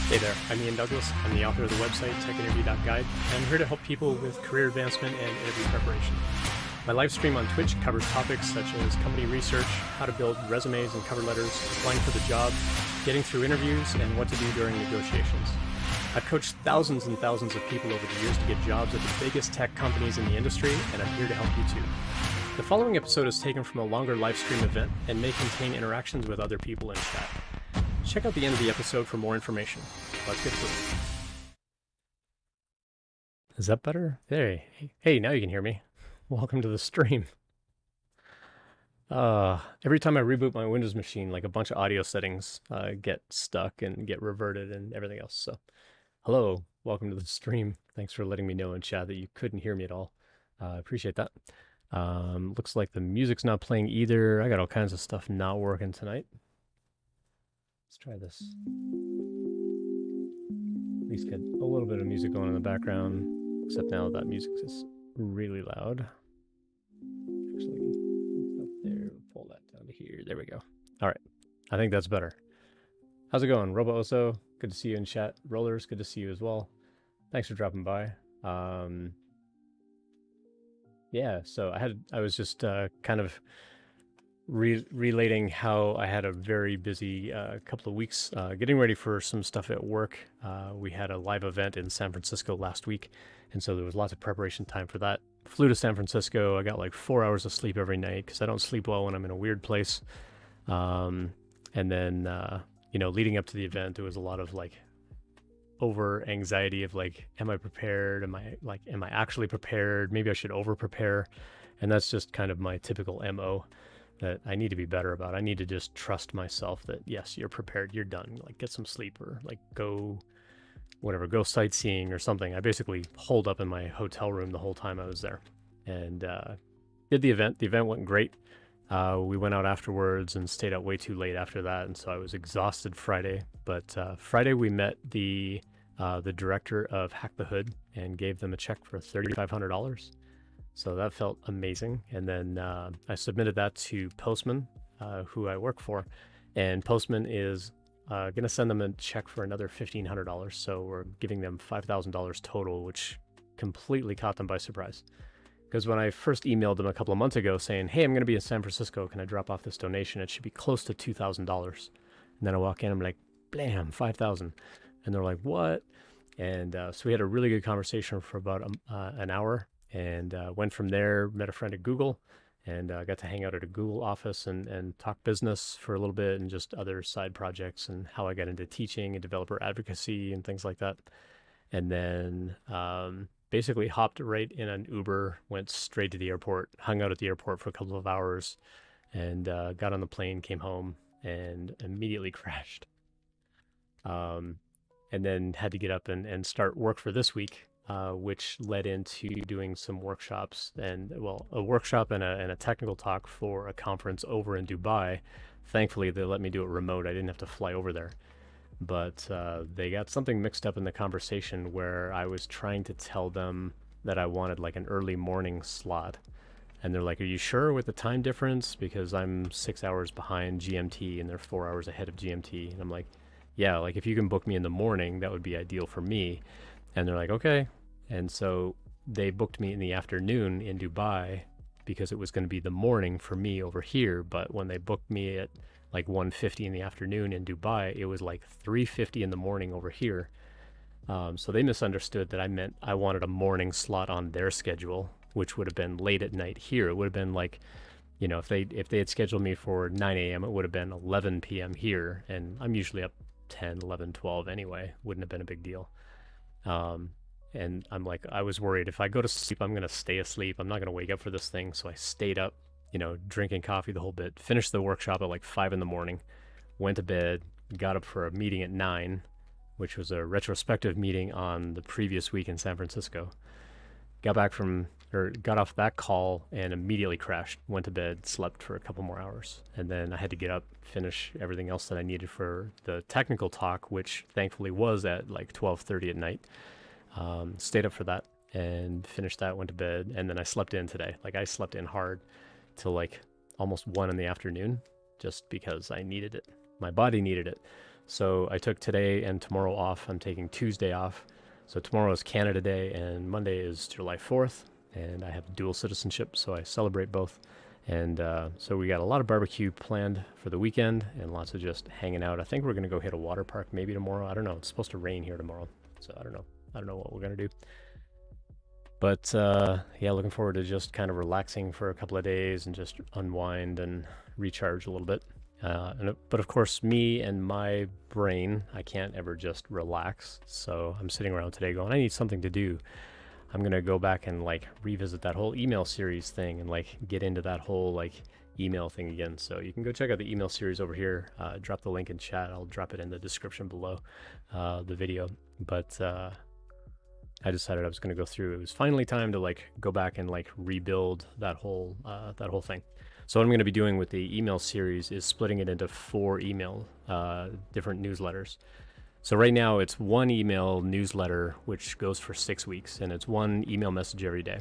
Hey there, I'm Ian Douglas. I'm the author of the website techinterview.guide, and I'm here to help people with career advancement and interview preparation. My live stream on Twitch covers topics such as company research, how to build resumes and cover letters, applying for the job, getting through interviews, and what to do during negotiations. I've coached thousands and thousands of people over the years to get jobs at the biggest tech companies in the industry, and I'm here to help you too. The following episode is taken from a longer live stream event and may contain interactions with other people in chat. Check out the end of the episode for more information. Let's get to it. Is that better? Hey, now you can hear me. Welcome to the stream. Every time I reboot my Windows machine, like a bunch of audio settings get stuck and get reverted and everything else. So, hello, welcome to the stream. Thanks for letting me know in chat that you couldn't hear me at all. I appreciate that. Looks like the music's not playing either. I got all kinds of stuff not working tonight. Let's try this. At least get a little bit of music going in the background, except now that music is really loud. Actually, up there, pull that down to here. There we go. All right, I think that's better. How's it going, Robo-Oso? Good to see you in chat. Rollers, good to see you as well. Thanks for dropping by. Yeah, so I was just kind of relating how I had a very busy couple of weeks getting ready for some stuff at work. We had a live event in San Francisco last week, and so there was lots of preparation time for that. Flew to San Francisco. I got like 4 hours of sleep every night because I don't sleep well when I'm in a weird place. And then, leading up to the event, there was a lot of like over anxiety of like, am I prepared? Am I actually prepared? Maybe I should over prepare. And that's just kind of my typical MO that I need to be better about. I need to just trust myself that, yes, you're prepared, you're done. Like, get some sleep or like go sightseeing or something. I basically holed up in my hotel room the whole time I was there and did the event. The event went great. We went out afterwards and stayed out way too late after that. And so I was exhausted Friday. But Friday we met the director of Hack the Hood and gave them a check for $3,500. So that felt amazing. And then I submitted that to Postman, who I work for. And Postman is going to send them a check for another $1,500. So we're giving them $5,000 total, which completely caught them by surprise. Because when I first emailed them a couple of months ago saying, hey, I'm going to be in San Francisco, can I drop off this donation? It should be close to $2,000. And then I walk in, I'm like, blam, $5,000. And they're like, what? And so we had a really good conversation for about an hour. And went from there, met a friend at Google, and got to hang out at a Google office and talk business for a little bit and just other side projects and how I got into teaching and developer advocacy and things like that. And then basically hopped right in an Uber, went straight to the airport, hung out at the airport for a couple of hours, and got on the plane, came home, and immediately crashed. And then had to get up and start work for this week. Which led into doing some workshops and, well, a workshop and a technical talk for a conference over in Dubai. Thankfully, they let me do it remote. I didn't have to fly over there. But they got something mixed up in the conversation where I was trying to tell them that I wanted like an early morning slot. And they're like, are you sure with the time difference? Because I'm 6 hours behind GMT and they're 4 hours ahead of GMT. And I'm like, yeah, like if you can book me in the morning, that would be ideal for me. And they're like, okay. And so they booked me in the afternoon in Dubai because it was going to be the morning for me over here. But when they booked me at like 1:50 in the afternoon in Dubai, it was like 3:50 in the morning over here. So they misunderstood that I meant I wanted a morning slot on their schedule, which would have been late at night here. It would have been like, if they had scheduled me for 9 a.m., it would have been 11 p.m. here. And I'm usually up 10, 11, 12 anyway. Wouldn't have been a big deal. And I'm like, I was worried if I go to sleep, I'm going to stay asleep. I'm not going to wake up for this thing. So I stayed up, drinking coffee the whole bit, finished the workshop at like 5 in the morning, went to bed, got up for a meeting at 9, which was a retrospective meeting on the previous week in San Francisco. Got off that call and immediately crashed, went to bed, slept for a couple more hours. And then I had to get up, finish everything else that I needed for the technical talk, which thankfully was at like 12:30 at night. Stayed up for that and finished that, went to bed, and then I slept in today. Like I slept in hard till like almost 1 in the afternoon just because I needed it. My body needed it. So I took today and tomorrow off. I'm taking Tuesday off. So tomorrow is Canada Day and Monday is July 4th. And I have dual citizenship, so I celebrate both. And so we got a lot of barbecue planned for the weekend and lots of just hanging out. I think we're going to go hit a water park maybe tomorrow. I don't know. It's supposed to rain here tomorrow. So I don't know. I don't know what we're going to do. But yeah, looking forward to just kind of relaxing for a couple of days and just unwind and recharge a little bit. But of course, me and my brain, I can't ever just relax. So I'm sitting around today going, I need something to do. I'm gonna go back and like revisit that whole email series thing and like get into that whole like email thing again. So you can go check out the email series over here. Drop the link in chat. I'll drop it in the description below the video. But I decided I was gonna go through. It was finally time to like go back and like rebuild that whole thing. So what I'm going to be doing with the email series is splitting it into 4 different newsletters. So right now it's 1 email newsletter, which goes for 6 weeks, and it's 1 email message every day.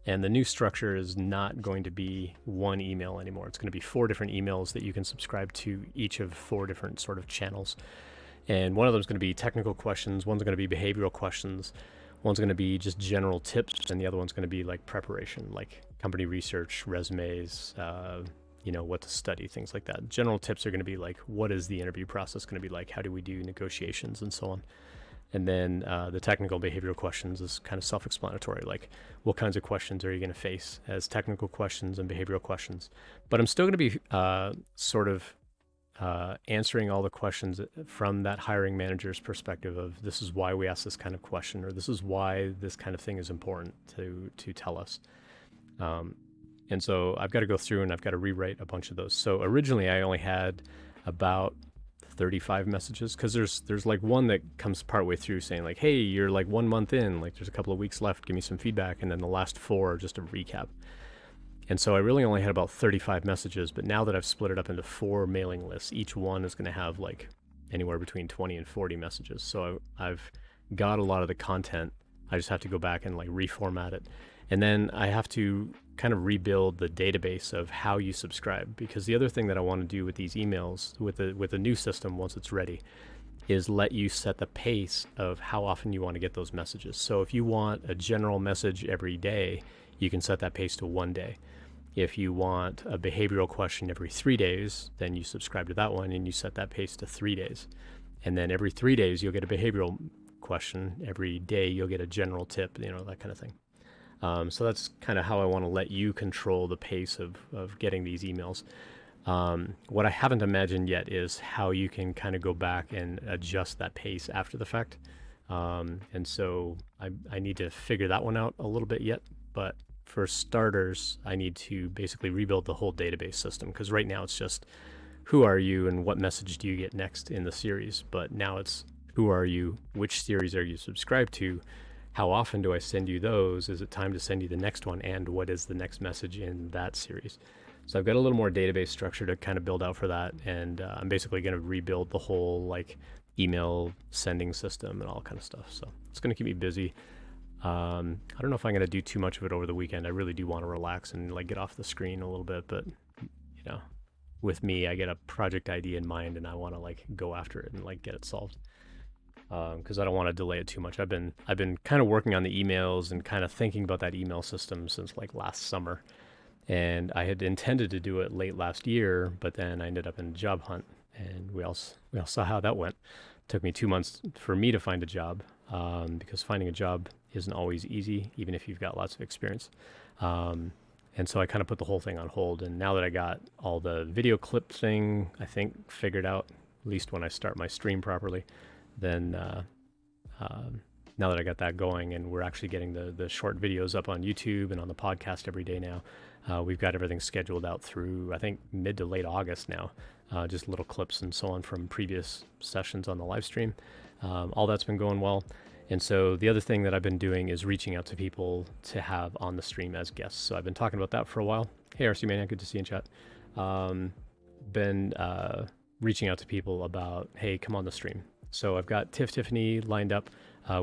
And the new structure is not going to be 1 email anymore. It's going to be 4 different emails that you can subscribe to, each of 4 different sort of channels. And one of them is going to be technical questions, one's going to be behavioral questions, one's going to be just general tips, and the other one's going to be like preparation, like company research, resumes, what to study, things like that. General tips are going to be like, what is the interview process going to be like? How do we do negotiations and so on? And then the technical behavioral questions is kind of self-explanatory, like what kinds of questions are you going to face as technical questions and behavioral questions. But I'm still going to be answering all the questions from that hiring manager's perspective of this is why we ask this kind of question, or this is why this kind of thing is important to tell us. And so I've got to go through and I've got to rewrite a bunch of those. So originally I only had about 35 messages because there's like one that comes partway through saying like, hey, you're like 1 month in, like there's a couple of weeks left, give me some feedback. And then the last 4 are just a recap. And so I really only had about 35 messages, but now that I've split it up into 4 mailing lists, each one is going to have like anywhere between 20 and 40 messages. So I've got a lot of the content. I just have to go back and like reformat it. And then I have to kind of rebuild the database of how you subscribe, because the other thing that I want to do with these emails, with the new system once it's ready, is let you set the pace of how often you want to get those messages. So if you want a general message every day, you can set that pace to 1 day. If you want a behavioral question every 3 days, then you subscribe to that one and you set that pace to 3 days. And then every 3 days, you'll get a behavioral question. Every day, you'll get a general tip, that kind of thing. So that's kind of how I want to let you control the pace of getting these emails. What I haven't imagined yet is how you can kind of go back and adjust that pace after the fact. And so I need to figure that one out a little bit yet. But for starters, I need to basically rebuild the whole database system, because right now it's just who are you and what message do you get next in the series. But now it's who are you, which series are you subscribed to, how often do I send you those? Is it time to send you the next one? And what is the next message in that series? So I've got a little more database structure to kind of build out for that. And I'm basically going to rebuild the whole like email sending system and all kind of stuff. So it's going to keep me busy. I don't know if I'm going to do too much of it over the weekend. I really do want to relax and like get off the screen a little bit. But, with me, I get a project idea in mind and I want to like go after it and like get it solved. Because I don't want to delay it too much. I've been kind of working on the emails and kind of thinking about that email system since like last summer, and I had intended to do it late last year, but then I ended up in a job hunt, and we all saw how that went. It took me 2 months for me to find a job, because finding a job isn't always easy, even if you've got lots of experience. And so I kind of put the whole thing on hold. And now that I got all the video clip thing, I think figured out, at least when I start my stream properly, then now that I got that going and we're actually getting the short videos up on YouTube and on the podcast every day now, we've got everything scheduled out through, I think, mid to late August now, just little clips and so on from previous sessions on the live stream. All that's been going well. And so the other thing that I've been doing is reaching out to people to have on the stream as guests. So I've been talking about that for a while. Hey, RC Mania, good to see you in chat. Been reaching out to people about, hey, come on the stream. So I've got Tiffany lined up.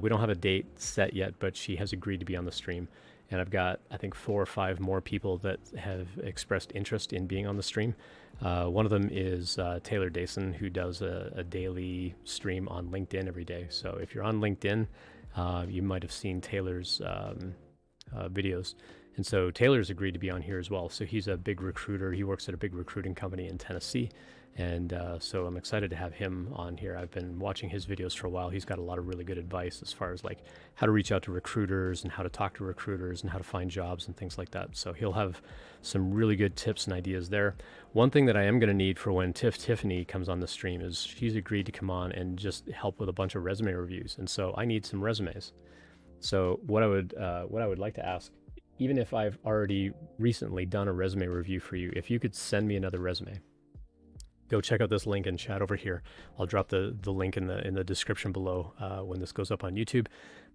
We don't have a date set yet, but she has agreed to be on the stream. and I've got, I think, 4 or 5 more people that have expressed interest in being on the stream. One of them is Taylor Dason, who does a daily stream on LinkedIn every day. So if you're on LinkedIn, you might have seen Taylor's videos. And so Taylor's agreed to be on here as well. So he's a big recruiter. He works at a big recruiting company in Tennessee. And so I'm excited to have him on here. I've been watching his videos for a while. He's got a lot of really good advice as far as like how to reach out to recruiters and how to talk to recruiters and how to find jobs and things like that. So he'll have some really good tips and ideas there. One thing that I am going to need for when Tiffany comes on the stream is she's agreed to come on and just help with a bunch of resume reviews. And so I need some resumes. So what I would like to ask, even if I've already recently done a resume review for you, if you could send me another resume. Go check out this link in chat over here. I'll drop the link in the description below when this goes up on YouTube.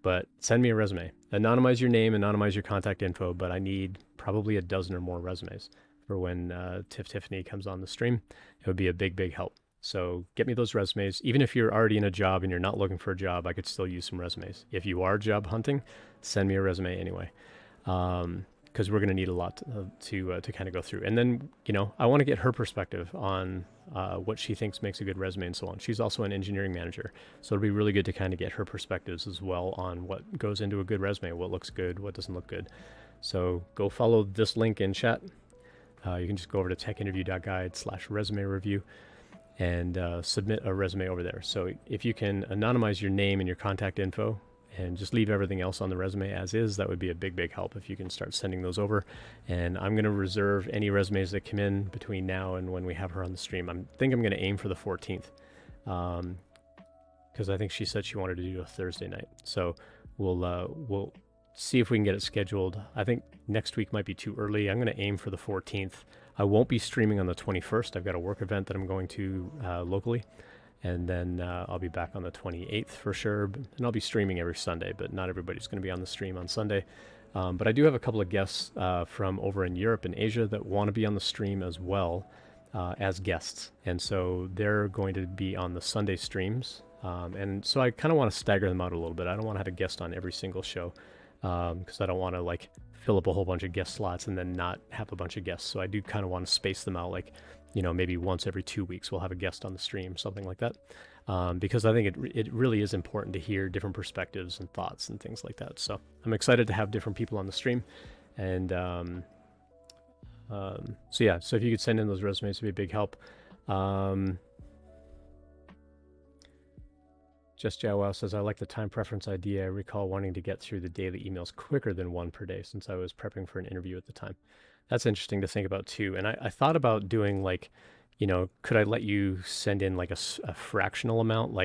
But send me a resume. Anonymize your name, anonymize your contact info, but I need probably a dozen or more resumes for when Tiffany comes on the stream. It would be a big, big help. So get me those resumes. Even if you're already in a job and you're not looking for a job, I could still use some resumes. If you are job hunting, send me a resume anyway. Because we're going to need a lot to kind of go through. And then, I want to get her perspective on what she thinks makes a good resume and so on. She's also an engineering manager, so it'll be really good to kind of get her perspectives as well on what goes into a good resume, what looks good, what doesn't look good. So go follow this link in chat. You can just go over to techinterview.guide/resume review and submit a resume over there. So if you can anonymize your name and your contact info, and just leave everything else on the resume as is, that would be a big, big help if you can start sending those over. And I'm going to reserve any resumes that come in between now and when we have her on the stream. I think I'm going to aim for the 14th because I think she said she wanted to do a Thursday night. So we'll see if we can get it scheduled. I think next week might be too early. I'm going to aim for the 14th. I won't be streaming on the 21st. I've got a work event that I'm going to locally. And then I'll be back on the 28th for sure. And I'll be streaming every Sunday, but not everybody's going to be on the stream on Sunday. But I do have a couple of guests from over in Europe and Asia that want to be on the stream as well as guests. And so they're going to be on the Sunday streams. And so I kind of want to stagger them out a little bit. I don't want to have a guest on every single show because I don't want to fill up a whole bunch of guest slots and then not have a bunch of guests. So I do kind of want to space them out, maybe once every 2 weeks we'll have a guest on the stream, something like that. Because I think it really is important to hear different perspectives and thoughts and things like that. So I'm excited to have different people on the stream. And so if you could send in those resumes, it'd be a big help. Just Jow says, I like the time preference idea. I recall wanting to get through the daily emails quicker than one per day since I was prepping for an interview at the time. That's interesting to think about too. And I thought about doing could I let you send in a fractional amount,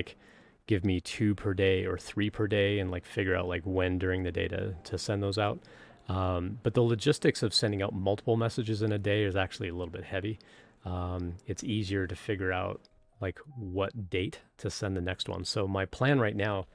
give me 2 per day or 3 per day and figure out when during the day to send those out. But the logistics of sending out multiple messages in a day is actually a little bit heavy. It's easier to figure out what date to send the next one. So my plan right now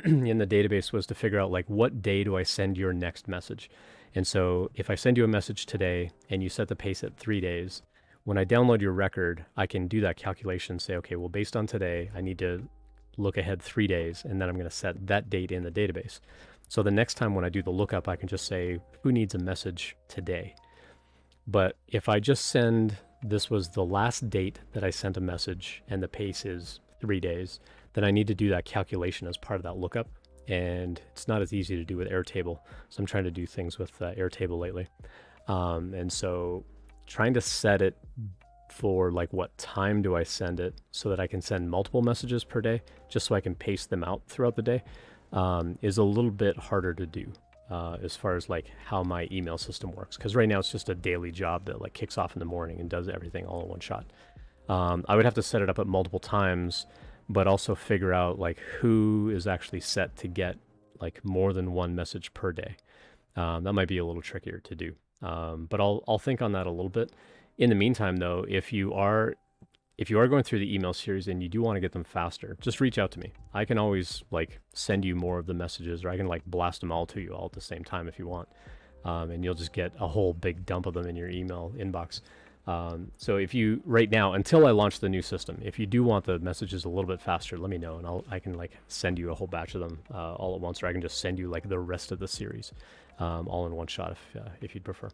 in the database was to figure out what day do I send your next message. And so if I send you a message today and you set the pace at 3 days, when I download your record, I can do that calculation and say, okay, well, based on today, I need to look ahead 3 days, and then I'm going to set that date in the database. So the next time when I do the lookup, I can just say, who needs a message today? But if I just send, this was the last date that I sent a message and the pace is 3 days, then I need to do that calculation as part of that lookup. And it's not as easy to do with Airtable. So I'm trying to do things with Airtable lately. And so trying to set it for what time do I send it so that I can send multiple messages per day, just so I can pace them out throughout the day, is a little bit harder to do as far as how my email system works. Because right now it's just a daily job that kicks off in the morning and does everything all in one shot. I would have to set it up at multiple times, but also figure out who is actually set to get more than one message per day. That might be a little trickier to do. But I'll think on that a little bit. In the meantime, though, if you are going through the email series and you do want to get them faster, just reach out to me. I can always send you more of the messages, or I can blast them all to you all at the same time if you want. And you'll just get a whole big dump of them in your email inbox. So if you right now, until I launch the new system, if you do want the messages a little bit faster, let me know, and I can like send you a whole batch of them all at once, or I can just send you like the rest of the series all in one shot if you'd prefer.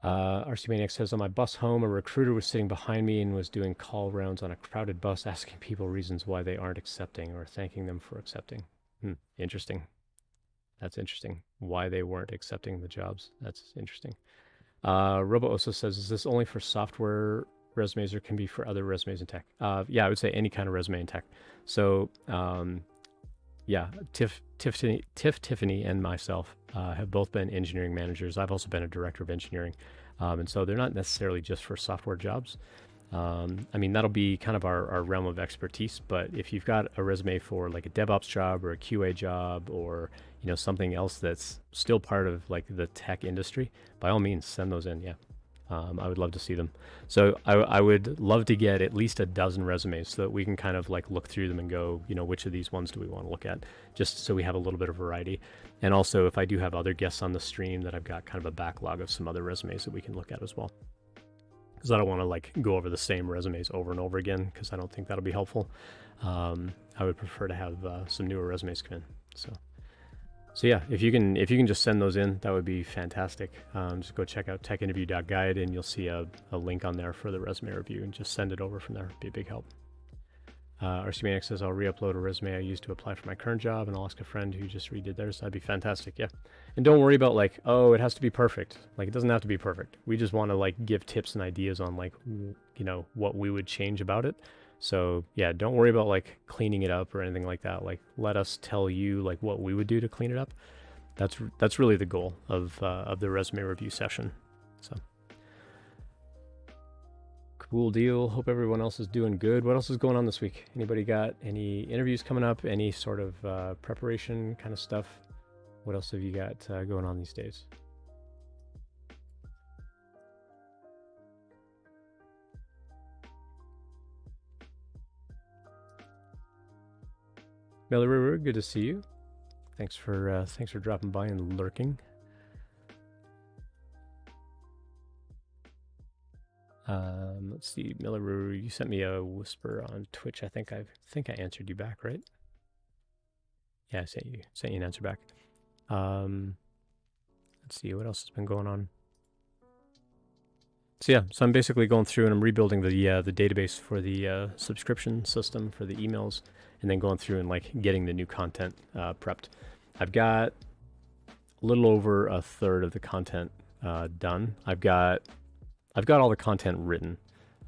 RC Maniac says, on my bus home, a recruiter was sitting behind me and was doing call rounds on a crowded bus, asking people reasons why they aren't accepting or thanking them for accepting. Interesting. That's interesting. Why they weren't accepting the jobs. That's interesting. Robo also says, is this only for software resumes or can be for other resumes in tech? Yeah, I would say any kind of resume in tech. So, yeah, Tiffany, and myself have both been engineering managers. I've also been a director of engineering. And so they're not necessarily just for software jobs. I mean, that'll be kind of our realm of expertise, but if you've got a resume for like a DevOps job or a QA job or, you know, something else that's still part of like the tech industry, by all means, send those in. Yeah. I would love to see them. So I would love to get at least a dozen resumes so that we can kind of like look through them and go, you know, which of these ones do we want to look at, just so we have a little bit of variety. And also, if I do have other guests on the stream, that I've got kind of a backlog of some other resumes that we can look at as well. Because I don't want to like go over the same resumes over and over again, because I don't think that'll be helpful. I would prefer to have some newer resumes come in. So yeah, if you can just send those in, that would be fantastic. Just go check out techinterview.guide and you'll see a link on there for the resume review, and just send it over from there. It'd be a big help. RC Maniac says, I'll re-upload a resume I used to apply for my current job, and I'll ask a friend who just redid theirs. That'd be fantastic. Yeah. And don't worry about like, oh, it has to be perfect. Like, it doesn't have to be perfect. We just want to like give tips and ideas on like, you know, what we would change about it. So yeah, don't worry about like cleaning it up or anything like that. Like, let us tell you like what we would do to clean it up. That's really the goal of the resume review session. So cool deal. Hope everyone else is doing good. What else is going on this week? Anybody got any interviews coming up? Any sort of preparation kind of stuff? What else have you got going on these days? Melly, good to see you. Thanks for dropping by and lurking. Let's see, Miller, you sent me a whisper on Twitch. I think I answered you back, right? Yeah, I sent you an answer back. Let's see what else has been going on. So yeah, so I'm basically going through and I'm rebuilding the database for the subscription system for the emails, and then going through and like getting the new content prepped. I've got a little over a third of the content done. I've got all the content written.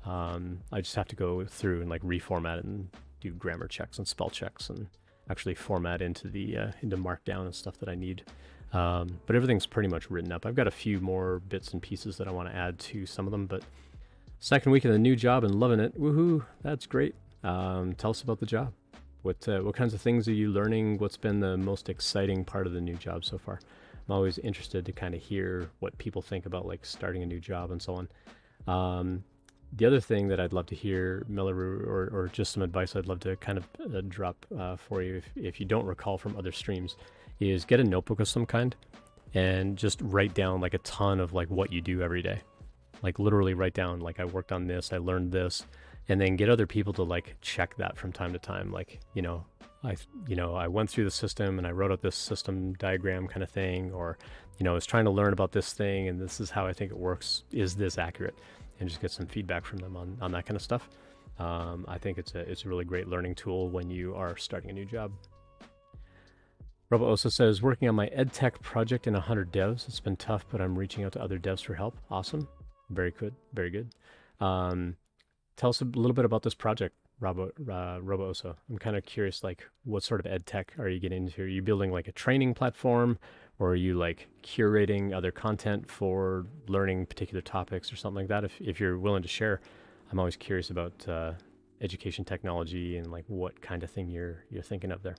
I just have to go through and like reformat it and do grammar checks and spell checks and actually format into the into Markdown and stuff that I need. But everything's pretty much written up. I've got a few more bits and pieces that I want to add to some of them, but second week of the new job and loving it. Woohoo, that's great. Tell us about the job. What kinds of things are you learning? What's been the most exciting part of the new job so far? I'm always interested to kind of hear what people think about like starting a new job and so on. The other thing that I'd love to hear, Miller, or just some advice I'd love to kind of drop for you if you don't recall from other streams, is get a notebook of some kind and just write down like a ton of like what you do every day. Like literally write down like, I worked on this, I learned this, and then get other people to like check that from time to time. Like, I went through the system and I wrote out this system diagram kind of thing, or, I was trying to learn about this thing and this is how I think it works. Is this accurate? And just get some feedback from them on that kind of stuff. I think it's a really great learning tool when you are starting a new job. Robo also says, working on my EdTech project in 100 devs. It's been tough, but I'm reaching out to other devs for help. Awesome. Very good. Very good. Tell us a little bit about this project, Robo Oso. I'm kind of curious, like, what sort of EdTech are you getting into? Are you building like a training platform, or are you like curating other content for learning particular topics or something like that? If you're willing to share, I'm always curious about education technology and like what kind of thing you're thinking of there.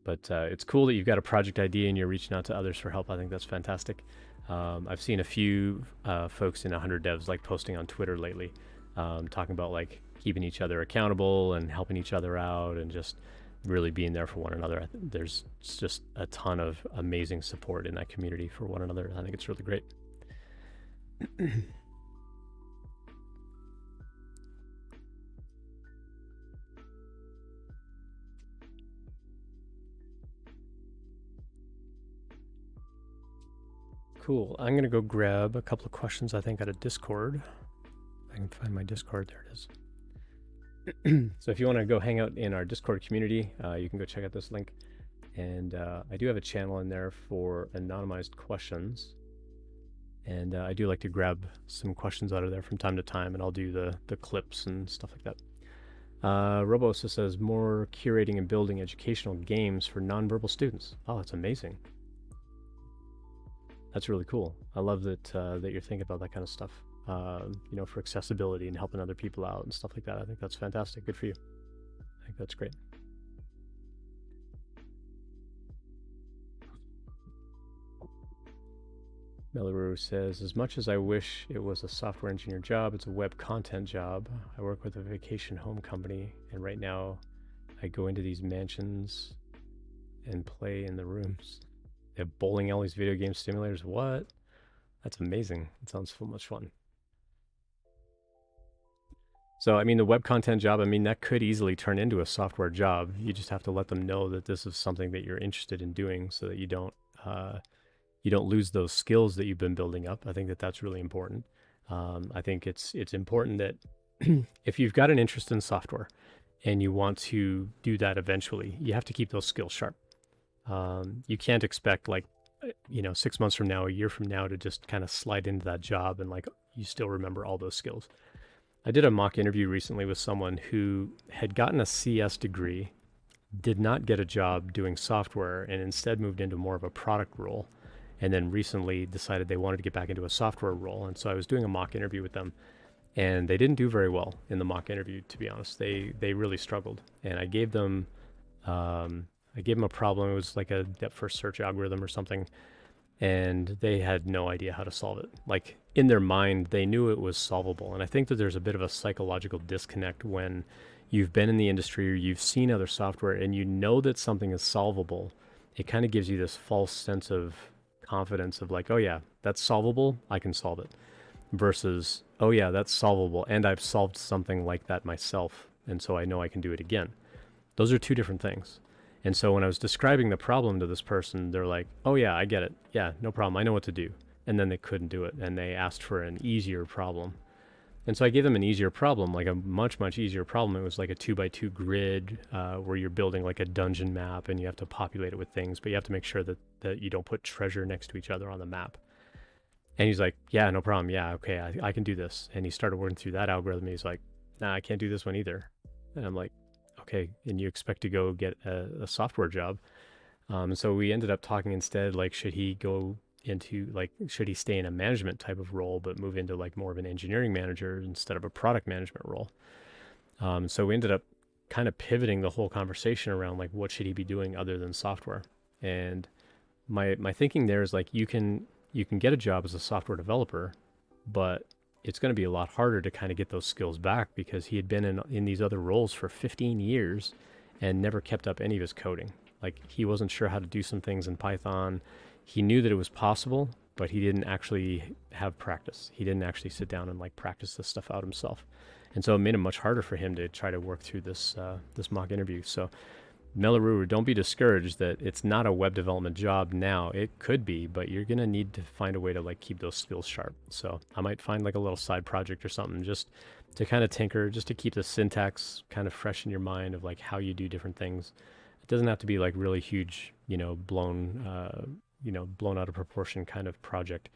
But it's cool that you've got a project idea and you're reaching out to others for help. I think that's fantastic. I've seen a few folks in 100 devs like posting on Twitter lately, talking about like keeping each other accountable and helping each other out and just really being there for one another. There's just a ton of amazing support in that community for one another. I think it's really great. Cool. I'm going to go grab a couple of questions I think out of Discord. I can find my Discord. There it is. So if you want to go hang out in our Discord community, you can go check out this link. And I do have a channel in there for anonymized questions. And I do like to grab some questions out of there from time to time, and I'll do the clips and stuff like that. Robo also says more curating and building educational games for nonverbal students. Oh, that's amazing. That's really cool. I love that that you're thinking about that kind of stuff. You know, for accessibility and helping other people out and stuff like that. I think that's fantastic. Good for you. I think that's great. Melaru says, as much as I wish it was a software engineer job, it's a web content job. I work with a vacation home company, and right now I go into these mansions and play in the rooms. They have bowling alleys, video game simulators. What? That's amazing. It sounds so much fun. So, I mean, the web content job, I mean, that could easily turn into a software job. You just have to let them know that this is something that you're interested in doing so that you don't lose those skills that you've been building up. I think that that's really important. I think it's important that if you've got an interest in software and you want to do that eventually, you have to keep those skills sharp. You can't expect 6 months from now, a year from now to just kind of slide into that job and like you still remember all those skills. I did a mock interview recently with someone who had gotten a CS degree, did not get a job doing software, and instead moved into more of a product role, and then recently decided they wanted to get back into a software role. And so I was doing a mock interview with them, and they didn't do very well in the mock interview, to be honest. They really struggled. And I gave them a problem. It was like a depth first search algorithm or something, and they had no idea how to solve it. Like in their mind, they knew it was solvable. And I think that there's a bit of a psychological disconnect when you've been in the industry or you've seen other software and you know that something is solvable. It kind of gives you this false sense of confidence of like, oh yeah, that's solvable, I can solve it. Versus, oh yeah, that's solvable and I've solved something like that myself, and so I know I can do it again. Those are two different things. And so when I was describing the problem to this person, they're like, oh yeah, I get it. Yeah, no problem. I know what to do. And then they couldn't do it. And they asked for an easier problem. And so I gave them an easier problem, like a much, much easier problem. It was like a 2x2 grid where you're building like a dungeon map and you have to populate it with things, but you have to make sure that you don't put treasure next to each other on the map. And he's like, yeah, no problem. Yeah, okay, I can do this. And he started working through that algorithm. He's like, nah, I can't do this one either. And I'm like, okay, and you expect to go get a software job. And so we ended up talking instead, like, should he go into, like, should he stay in a management type of role, but move into like more of an engineering manager instead of a product management role? So we ended up kind of pivoting the whole conversation around like, what should he be doing other than software? And my thinking there is like, you can get a job as a software developer, but it's going to be a lot harder to kind of get those skills back because he had been in these other roles for 15 years and never kept up any of his coding. Like he wasn't sure how to do some things in Python. He knew that it was possible, but he didn't actually have practice. He didn't actually sit down and like practice this stuff out himself. And so it made it much harder for him to try to work through this mock interview. So Melaruru, don't be discouraged that it's not a web development job now. It could be, but you're going to need to find a way to like keep those skills sharp. So I might find like a little side project or something just to kind of tinker, just to keep the syntax kind of fresh in your mind of like how you do different things. It doesn't have to be like really huge, blown out of proportion kind of project,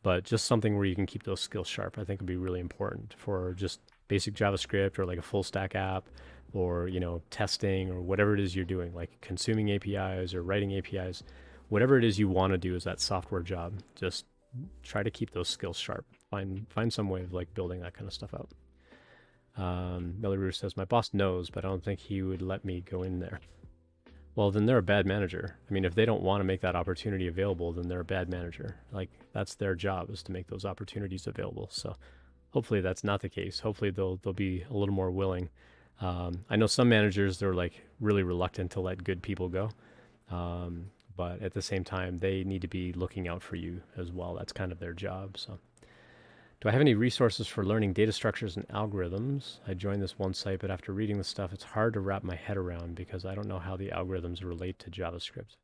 but just something where you can keep those skills sharp, I think would be really important for just basic JavaScript or like a full stack app, or testing, or whatever it is you're doing, like consuming APIs or writing APIs, whatever it is you want to do as that software job. Just try to keep those skills sharp. Find some way of like building that kind of stuff out. Melaroo says, my boss knows, but I don't think he would let me go in there. Well, then they're a bad manager. I mean, if they don't want to make that opportunity available, then they're a bad manager. Like that's their job, is to make those opportunities available. So hopefully that's not the case. Hopefully they'll be a little more willing. I know some managers, they're like really reluctant to let good people go. But at the same time, they need to be looking out for you as well. That's kind of their job. So Do I have any resources for learning data structures and algorithms? I joined this one site, but after reading the stuff, it's hard to wrap my head around because I don't know how the algorithms relate to JavaScript.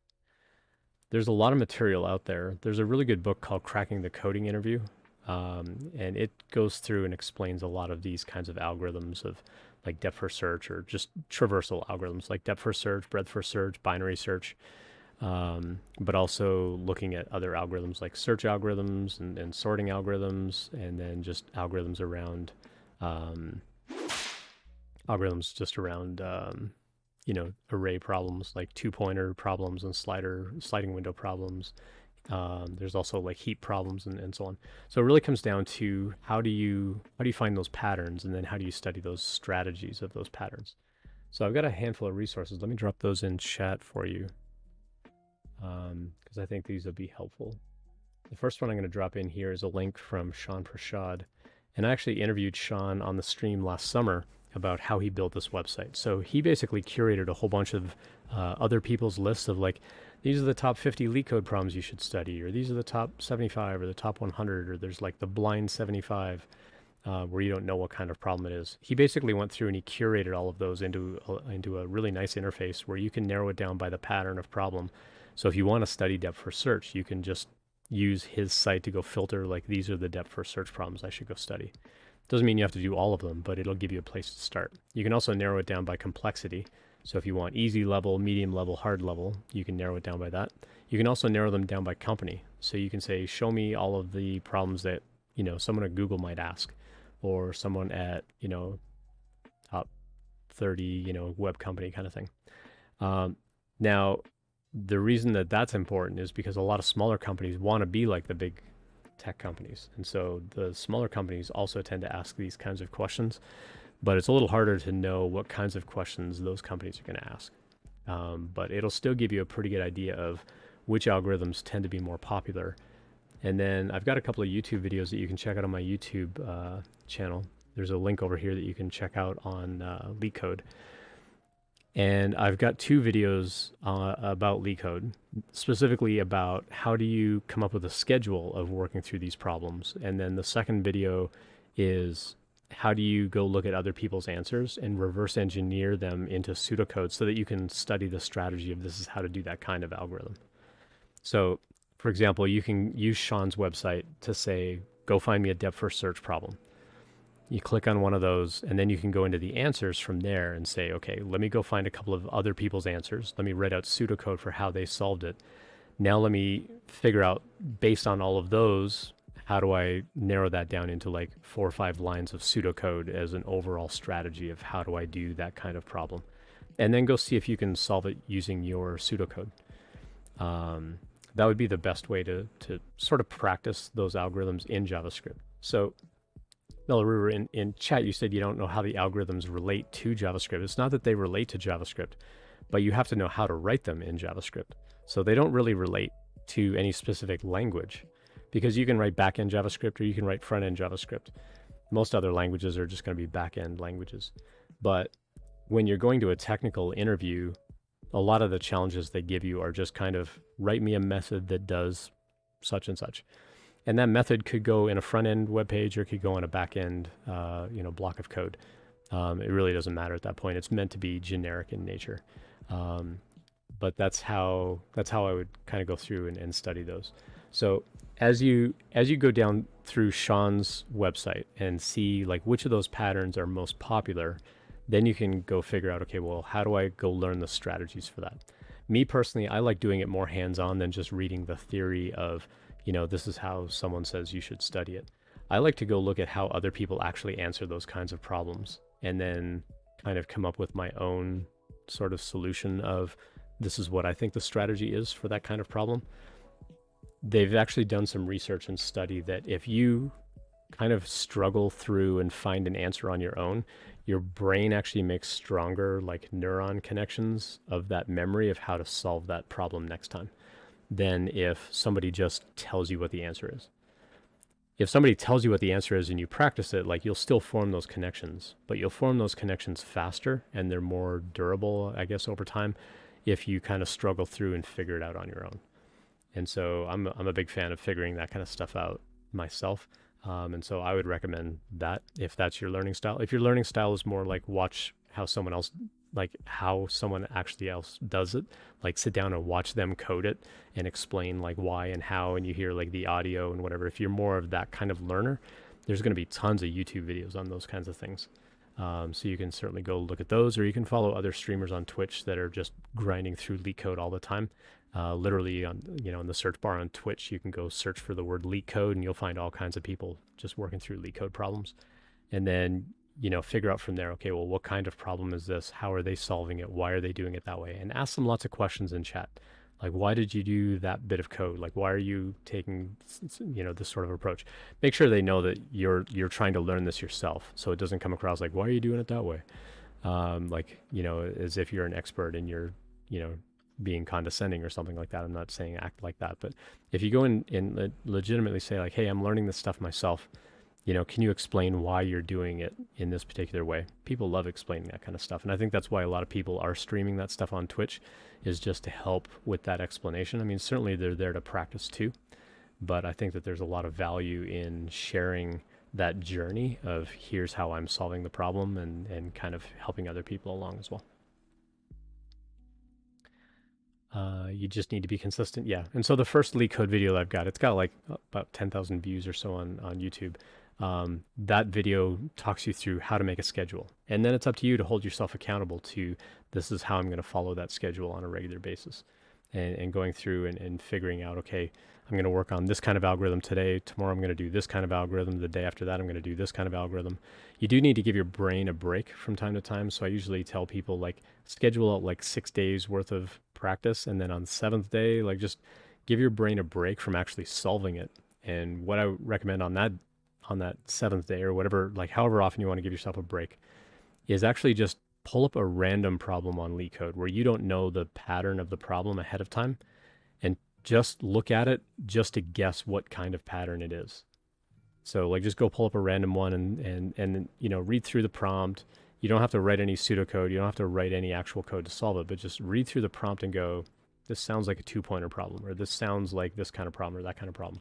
There's a lot of material out there. There's a really good book called Cracking the Coding Interview, and it goes through and explains a lot of these kinds of algorithms of like depth first search or just traversal algorithms like depth first search, breadth first search, binary search, but also looking at other algorithms like search algorithms and sorting algorithms, and then just algorithms around array problems like two-pointer problems and sliding window problems. There's also like heap problems and so on. So it really comes down to how do you find those patterns, and then how do you study those strategies of those patterns. So I've got a handful of resources. Let me drop those in chat for you, because I think these will be helpful. The first one I'm going to drop in here is a link from Sean Prashad. And I actually interviewed Sean on the stream last summer about how he built this website. So he basically curated a whole bunch of other people's lists of like, these are the top 50 LeetCode problems you should study, or these are the top 75 or the top 100, or there's like the blind 75 where you don't know what kind of problem it is. He basically went through and he curated all of those into a really nice interface where you can narrow it down by the pattern of problem. So if you want to study depth first search, you can just use his site to go filter, like these are the depth first search problems I should go study. Doesn't mean you have to do all of them, but it'll give you a place to start. You can also narrow it down by complexity. So if you want easy level, medium level, hard level, you can narrow it down by that. You can also narrow them down by company. So you can say, show me all of the problems that, someone at Google might ask, or someone at, top 30, web company kind of thing. Now, the reason that that's important is because a lot of smaller companies want to be like the big tech companies. And so the smaller companies also tend to ask these kinds of questions, but it's a little harder to know what kinds of questions those companies are going to ask. But it'll still give you a pretty good idea of which algorithms tend to be more popular. And then I've got a couple of YouTube videos that you can check out on my YouTube channel. There's a link over here that you can check out on LeetCode. And I've got two videos about LeetCode, specifically about how do you come up with a schedule of working through these problems. And then the second video is how do you go look at other people's answers and reverse engineer them into pseudocode so that you can study the strategy of this is how to do that kind of algorithm. So, for example, you can use Sean's website to say, go find me a depth first search problem. You click on one of those, and then you can go into the answers from there and say, okay, let me go find a couple of other people's answers. Let me write out pseudocode for how they solved it. Now let me figure out, based on all of those, how do I narrow that down into like 4 or 5 lines of pseudocode as an overall strategy of how do I do that kind of problem? And then go see if you can solve it using your pseudocode. That would be the best way to sort of practice those algorithms in JavaScript. So Melariver, in chat, you said you don't know how the algorithms relate to JavaScript. It's not that they relate to JavaScript, but you have to know how to write them in JavaScript. So they don't really relate to any specific language, because you can write back-end JavaScript or you can write front-end JavaScript. Most other languages are just going to be back-end languages. But when you're going to a technical interview, a lot of the challenges they give you are just kind of write me a method that does such and such. And that method could go in a front-end web page or it could go on a back-end block of code. It really doesn't matter at that point. It's meant to be generic in nature. But that's how I would kind of go through and study those. So as you go down through Sean's website and see like which of those patterns are most popular, then you can go figure out, okay, well, how do I go learn the strategies for that? Me personally, I like doing it more hands-on than just reading the theory of, this is how someone says you should study it. I like to go look at how other people actually answer those kinds of problems and then kind of come up with my own sort of solution of this is what I think the strategy is for that kind of problem. They've actually done some research and study that if you kind of struggle through and find an answer on your own, your brain actually makes stronger like neuron connections of that memory of how to solve that problem next time than if somebody just tells you what the answer is. If somebody tells you what the answer is and you practice it, like you'll still form those connections, but you'll form those connections faster and they're more durable, I guess, over time if you kind of struggle through and figure it out on your own. And so I'm a big fan of figuring that kind of stuff out myself. And so I would recommend that if that's your learning style. If your learning style is more like watch how someone actually else does it, like sit down and watch them code it and explain like why and how, and you hear like the audio and whatever. If you're more of that kind of learner, there's going to be tons of YouTube videos on those kinds of things. So you can certainly go look at those, or you can follow other streamers on Twitch that are just grinding through LeetCode all the time. Literally on, in the search bar on Twitch, you can go search for the word LeetCode and you'll find all kinds of people just working through LeetCode problems. And then, figure out from there, okay, well, what kind of problem is this? How are they solving it? Why are they doing it that way? And ask them lots of questions in chat. Like, why did you do that bit of code? Like, why are you taking, this sort of approach? Make sure they know that you're trying to learn this yourself, so it doesn't come across like, why are you doing it that way? As if you're an expert and you're, being condescending or something like that. I'm not saying act like that, but if you go in and legitimately say like, hey, I'm learning this stuff myself, can you explain why you're doing it in this particular way? People love explaining that kind of stuff. And I think that's why a lot of people are streaming that stuff on Twitch, is just to help with that explanation. I mean, certainly they're there to practice too, but I think that there's a lot of value in sharing that journey of here's how I'm solving the problem, and kind of helping other people along as well. You just need to be consistent. Yeah. And so the first LeetCode video that I've got, it's got like about 10,000 views or so on YouTube. That video talks you through how to make a schedule. And then it's up to you to hold yourself accountable to, this is how I'm going to follow that schedule on a regular basis. And going through and figuring out, okay, I'm going to work on this kind of algorithm today. Tomorrow I'm going to do this kind of algorithm. The day after that, I'm going to do this kind of algorithm. You do need to give your brain a break from time to time. So I usually tell people like schedule out like 6 days worth of practice. And then on the 7th day, like just give your brain a break from actually solving it. And what I recommend on that 7th day or whatever, like however often you want to give yourself a break, is actually just pull up a random problem on LeetCode where you don't know the pattern of the problem ahead of time, and just look at it just to guess what kind of pattern it is. So like just go pull up a random one and read through the prompt. You don't have to write any pseudocode. You don't have to write any actual code to solve it, but just read through the prompt and go, this sounds like a 2-pointer problem, or this sounds like this kind of problem or that kind of problem.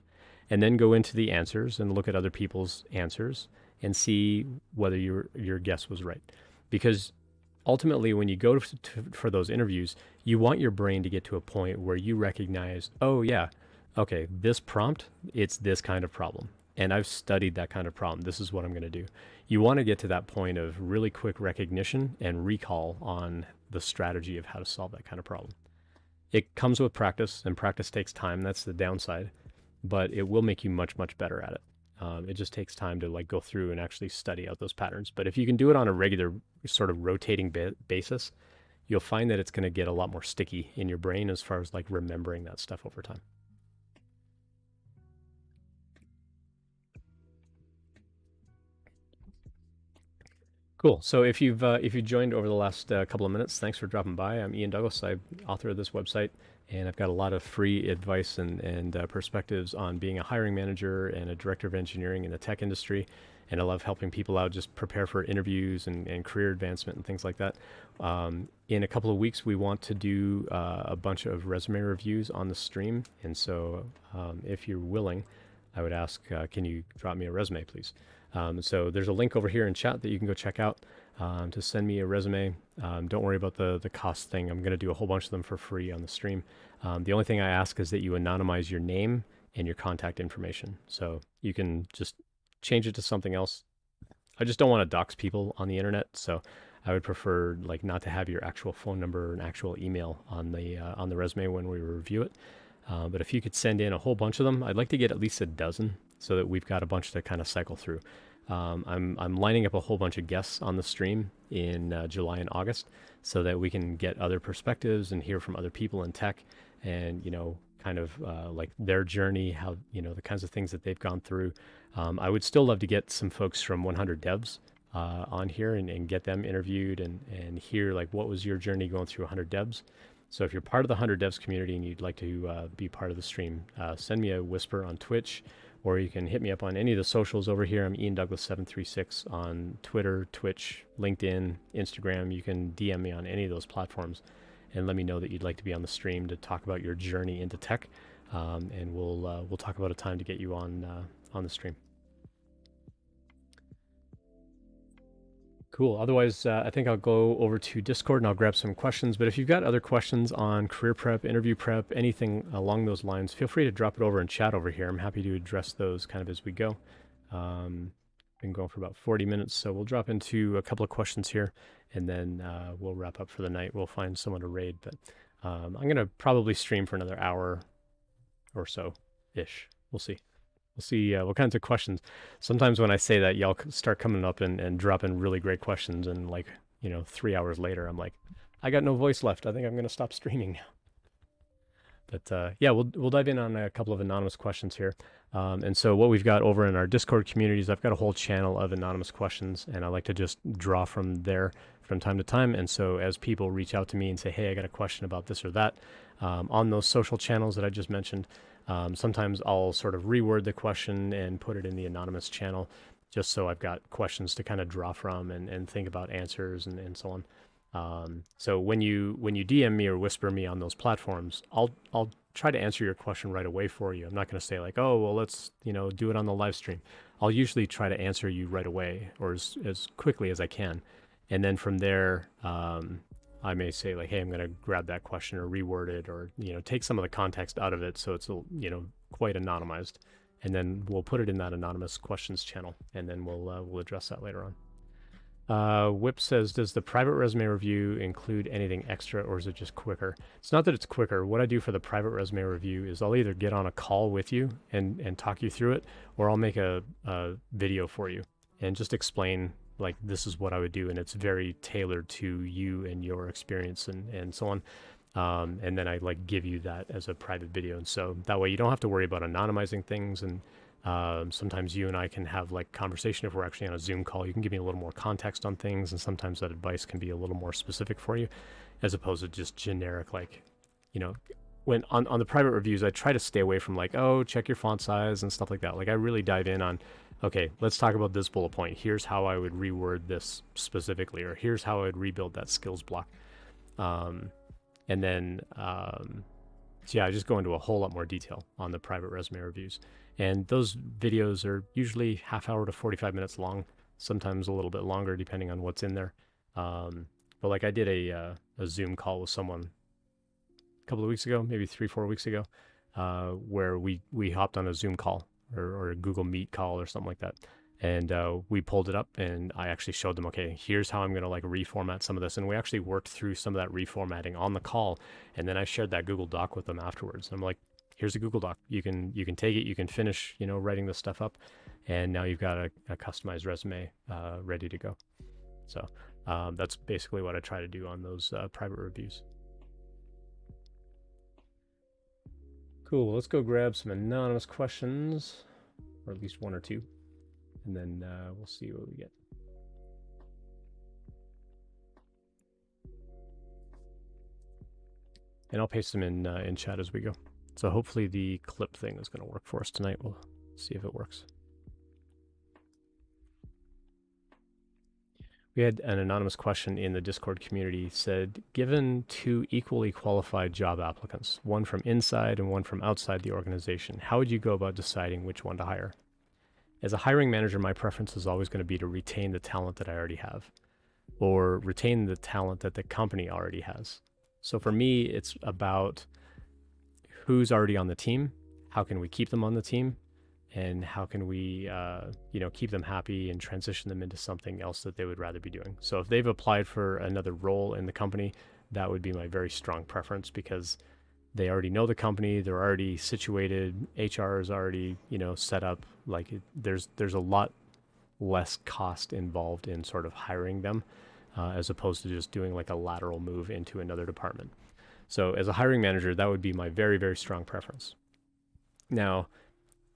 And then go into the answers and look at other people's answers and see whether your guess was right. Because ultimately, when you go for those interviews, you want your brain to get to a point where you recognize, oh yeah, okay, this prompt, it's this kind of problem. And I've studied that kind of problem. This is what I'm going to do. You want to get to that point of really quick recognition and recall on the strategy of how to solve that kind of problem. It comes with practice, and practice takes time. That's the downside, but it will make you much, much better at it. It just takes time to like go through and actually study out those patterns. But if you can do it on a regular sort of rotating basis, you'll find that it's going to get a lot more sticky in your brain as far as like remembering that stuff over time. Cool. So if you've joined over the last couple of minutes, thanks for dropping by. I'm Ian Douglas. I'm author of this website, and I've got a lot of free advice and perspectives on being a hiring manager and a director of engineering in the tech industry. And I love helping people out just prepare for interviews and career advancement and things like that. In a couple of weeks, we want to do a bunch of resume reviews on the stream. And so if you're willing, I would ask, can you drop me a resume, please? So there's a link over here in chat that you can go check out to send me a resume. Don't worry about the cost thing. I'm going to do a whole bunch of them for free on the stream. The only thing I ask is that you anonymize your name and your contact information. So you can just change it to something else. I just don't want to dox people on the internet. So I would prefer like not to have your actual phone number and actual email on the resume when we review it. But if you could send in a whole bunch of them, I'd like to get at least a dozen so that we've got a bunch to kind of cycle through. I'm lining up a whole bunch of guests on the stream in July and August so that we can get other perspectives and hear from other people in tech and, kind of like their journey, how, the kinds of things that they've gone through. I would still love to get some folks from 100 Devs on here and get them interviewed and hear like, what was your journey going through 100 Devs? So if you're part of the 100 Devs community and you'd like to be part of the stream, send me a whisper on Twitch, or you can hit me up on any of the socials over here. I'm Ian Douglas 736 on Twitter, Twitch, LinkedIn, Instagram. You can DM me on any of those platforms and let me know that you'd like to be on the stream to talk about your journey into tech. And we'll talk about a time to get you on the stream. Cool. Otherwise, I think I'll go over to Discord and I'll grab some questions. But if you've got other questions on career prep, interview prep, anything along those lines, feel free to drop it over in chat over here. I'm happy to address those kind of as we go. Been going for about 40 minutes, so we'll drop into a couple of questions here, and then we'll wrap up for the night. We'll find someone to raid, but I'm going to probably stream for another hour or so-ish. We'll see. We'll see what kinds of questions. Sometimes when I say that, y'all start coming up and dropping really great questions, and 3 hours later, I'm like, I got no voice left. I think I'm going to stop streaming now. But yeah, we'll dive in on a couple of anonymous questions here. And so what we've got over in our Discord communities, I've got a whole channel of anonymous questions, and I like to just draw from there from time to time. And so as people reach out to me and say, hey, I got a question about this or that, on those social channels that I just mentioned, sometimes I'll sort of reword the question and put it in the anonymous channel, just so I've got questions to kind of draw from and think about answers and so on. So when you DM me or whisper me on those platforms, I'll try to answer your question right away for you. I'm not going to say like, oh, well, let's, do it on the live stream. I'll usually try to answer you right away or as quickly as I can. And then from there, I may say like, hey, I'm going to grab that question or reword it or, take some of the context out of it. So it's, quite anonymized. And then we'll put it in that anonymous questions channel, and then we'll address that later on. Whip says, does the private resume review include anything extra, or is it just quicker? It's not that it's quicker. What I do for the private resume review is I'll either get on a call with you and talk you through it, or I'll make a video for you and just explain like this is what I would do, and it's very tailored to you and your experience and so on. And then I like give you that as a private video, and so that way you don't have to worry about anonymizing things. And sometimes you and I can have like conversation if we're actually on a Zoom call. You can give me a little more context on things, and sometimes that advice can be a little more specific for you, as opposed to just generic, like, when on the private reviews, I try to stay away from like, oh, check your font size and stuff like that. Like I really dive in on, okay, let's talk about this bullet point. Here's how I would reword this specifically, or here's how I would rebuild that skills block. And then, so yeah, I just go into a whole lot more detail on the private resume reviews. And those videos are usually half hour to 45 minutes long, sometimes a little bit longer depending on what's in there. But like I did a Zoom call with someone a couple of weeks ago, maybe 3-4 weeks ago, where we hopped on a Zoom call or a Google Meet call or something like that. And we pulled it up, and I actually showed them, okay, here's how I'm going to like reformat some of this. And we actually worked through some of that reformatting on the call. And then I shared that Google Doc with them afterwards. I'm like, here's a Google Doc. You can take it, you can finish, writing this stuff up. And now you've got a customized resume ready to go. So that's basically what I try to do on those private reviews. Cool. Let's go grab some anonymous questions, or at least one or two. And then we'll see what we get. And I'll paste them in chat as we go. So hopefully the clip thing is going to work for us tonight. We'll see if it works. We had an anonymous question in the Discord community. Said, given 2 equally qualified job applicants, one from inside and one from outside the organization, how would you go about deciding which one to hire? As a hiring manager, my preference is always going to be to retain the talent that I already have, or retain the talent that the company already has. So for me, it's about who's already on the team, how can we keep them on the team, and how can we keep them happy and transition them into something else that they would rather be doing. So if they've applied for another role in the company, that would be my very strong preference, because they already know the company, they're already situated, HR is already, set up. Like there's a lot less cost involved in sort of hiring them, as opposed to just doing like a lateral move into another department. So as a hiring manager, that would be my very, very strong preference. Now,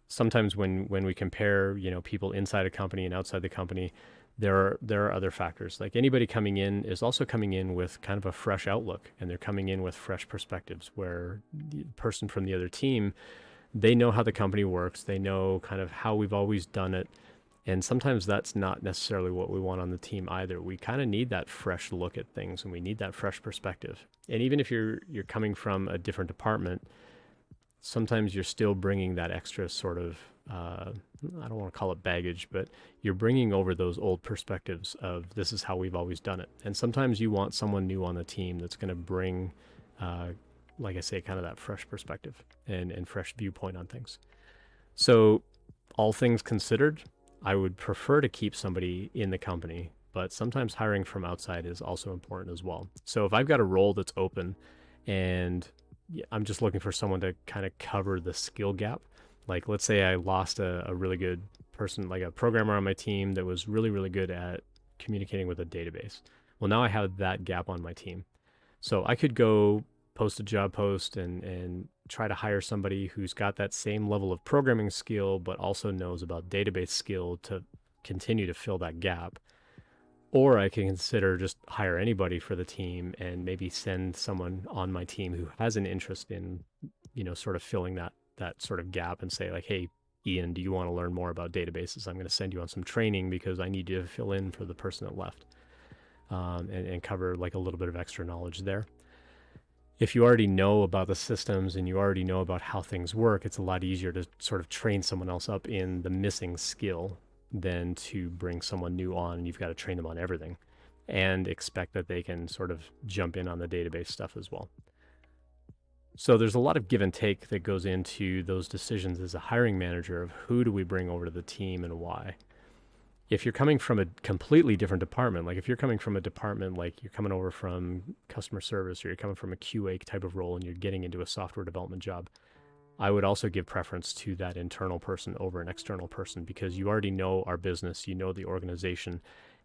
sometimes when we compare, people inside a company and outside the company, there are other factors. Like anybody coming in is also coming in with kind of a fresh outlook, and they're coming in with fresh perspectives, where the person from the other team, they know how the company works. They know kind of how we've always done it. And sometimes that's not necessarily what we want on the team either. We kind of need that fresh look at things, and we need that fresh perspective. And even if you're coming from a different department, sometimes you're still bringing that extra sort of I don't want to call it baggage, but you're bringing over those old perspectives of this is how we've always done it. And sometimes you want someone new on the team that's going to bring, uh, like I say, kind of that fresh perspective and fresh viewpoint on things. So, all things considered, I would prefer to keep somebody in the company, but sometimes hiring from outside is also important as well. So, if I've got a role that's open and I'm just looking for someone to kind of cover the skill gap, like let's say I lost a really good person, like a programmer on my team that was really, really good at communicating with a database. Well, now I have that gap on my team. So I could go post a job post and try to hire somebody who's got that same level of programming skill, but also knows about database skill to continue to fill that gap. Or I can consider just hire anybody for the team and maybe send someone on my team who has an interest in, sort of filling that sort of gap and say like, hey, Ian, do you want to learn more about databases? I'm going to send you on some training because I need you to fill in for the person that left, and cover like a little bit of extra knowledge there. If you already know about the systems and you already know about how things work, it's a lot easier to sort of train someone else up in the missing skill than to bring someone new on and you've got to train them on everything and expect that they can sort of jump in on the database stuff as well. So there's a lot of give and take that goes into those decisions as a hiring manager of who do we bring over to the team and why. If you're coming from a completely different department, like if you're coming from a department, like you're coming over from customer service or you're coming from a QA type of role and you're getting into a software development job, I would also give preference to that internal person over an external person because you already know our business, you know the organization,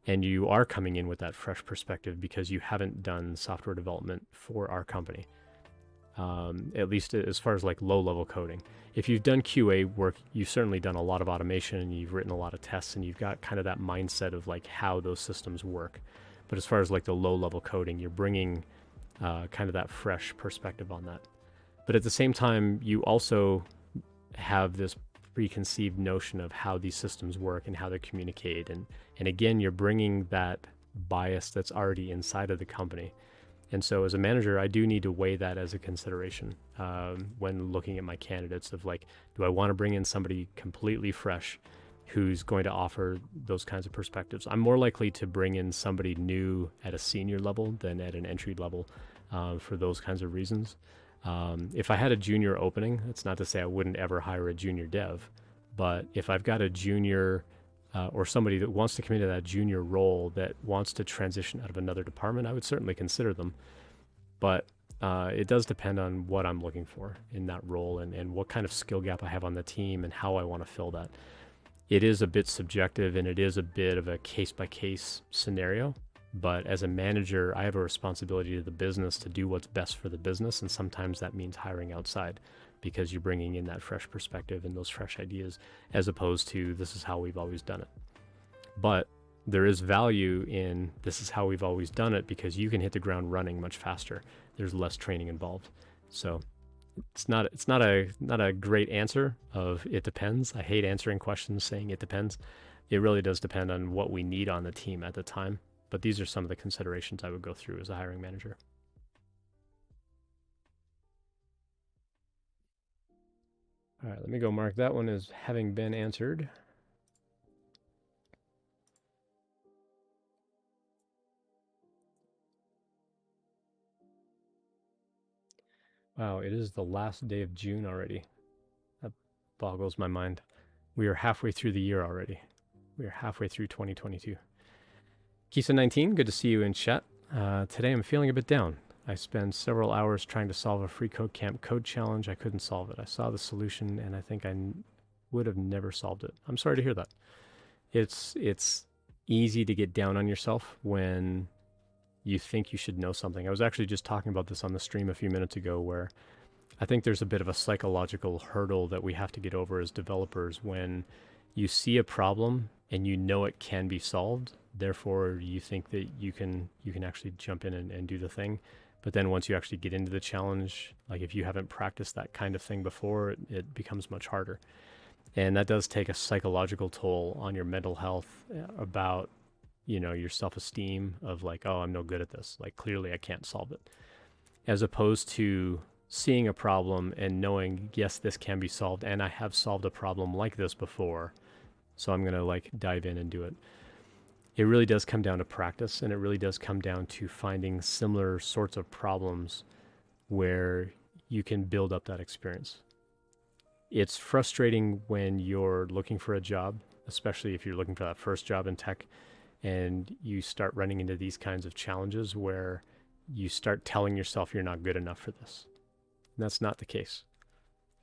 and you are coming in with that fresh perspective because you haven't done software development for our company. At least as far as like low-level coding. If you've done QA work, you've certainly done a lot of automation and you've written a lot of tests and you've got kind of that mindset of like how those systems work. But as far as like the low-level coding, you're bringing kind of that fresh perspective on that. But at the same time, you also have this preconceived notion of how these systems work and how they communicate. And again, you're bringing that bias that's already inside of the company. And so as a manager, I do need to weigh that as a consideration when looking at my candidates of like, do I want to bring in somebody completely fresh who's going to offer those kinds of perspectives? I'm more likely to bring in somebody new at a senior level than at an entry level for those kinds of reasons. If I had a junior opening, that's not to say I wouldn't ever hire a junior dev, but if I've got a junior or somebody that wants to come into that junior role that wants to transition out of another department, I would certainly consider them. But it does depend on what I'm looking for in that role and what kind of skill gap I have on the team and how I want to fill that. It is a bit subjective and it is a bit of a case-by-case scenario. But as a manager, I have a responsibility to the business to do what's best for the business. And sometimes that means hiring outside because you're bringing in that fresh perspective and those fresh ideas as opposed to this is how we've always done it. But there is value in this is how we've always done it because you can hit the ground running much faster. There's less training involved. So it's not a great answer of it depends. I hate answering questions saying it depends. It really does depend on what we need on the team at the time. But these are some of the considerations I would go through as a hiring manager. All right, let me go mark that one as having been answered. Wow, it is the last day of June already. That boggles my mind. We are halfway through the year already. We are halfway through 2022. Kisa19, good to see you in chat. Today I'm feeling a bit down. I spent several hours trying to solve a free code camp code challenge. I couldn't solve it. I saw the solution and I think I would have never solved it. I'm sorry to hear that. It's easy to get down on yourself when you think you should know something. I was actually just talking about this on the stream a few minutes ago where I think there's a bit of a psychological hurdle that we have to get over as developers when you see a problem and you know it can be solved. Therefore, you think that you can actually jump in and do the thing. But then once you actually get into the challenge, like if you haven't practiced that kind of thing before, it becomes much harder. And that does take a psychological toll on your mental health about, your self-esteem of like, oh, I'm no good at this. Like clearly I can't solve it. As opposed to seeing a problem and knowing, yes, this can be solved, and I have solved a problem like this before, so I'm going to like dive in and do it. It really does come down to practice, and it really does come down to finding similar sorts of problems where you can build up that experience. It's frustrating when you're looking for a job, especially if you're looking for that first job in tech, and you start running into these kinds of challenges where you start telling yourself you're not good enough for this. And that's not the case.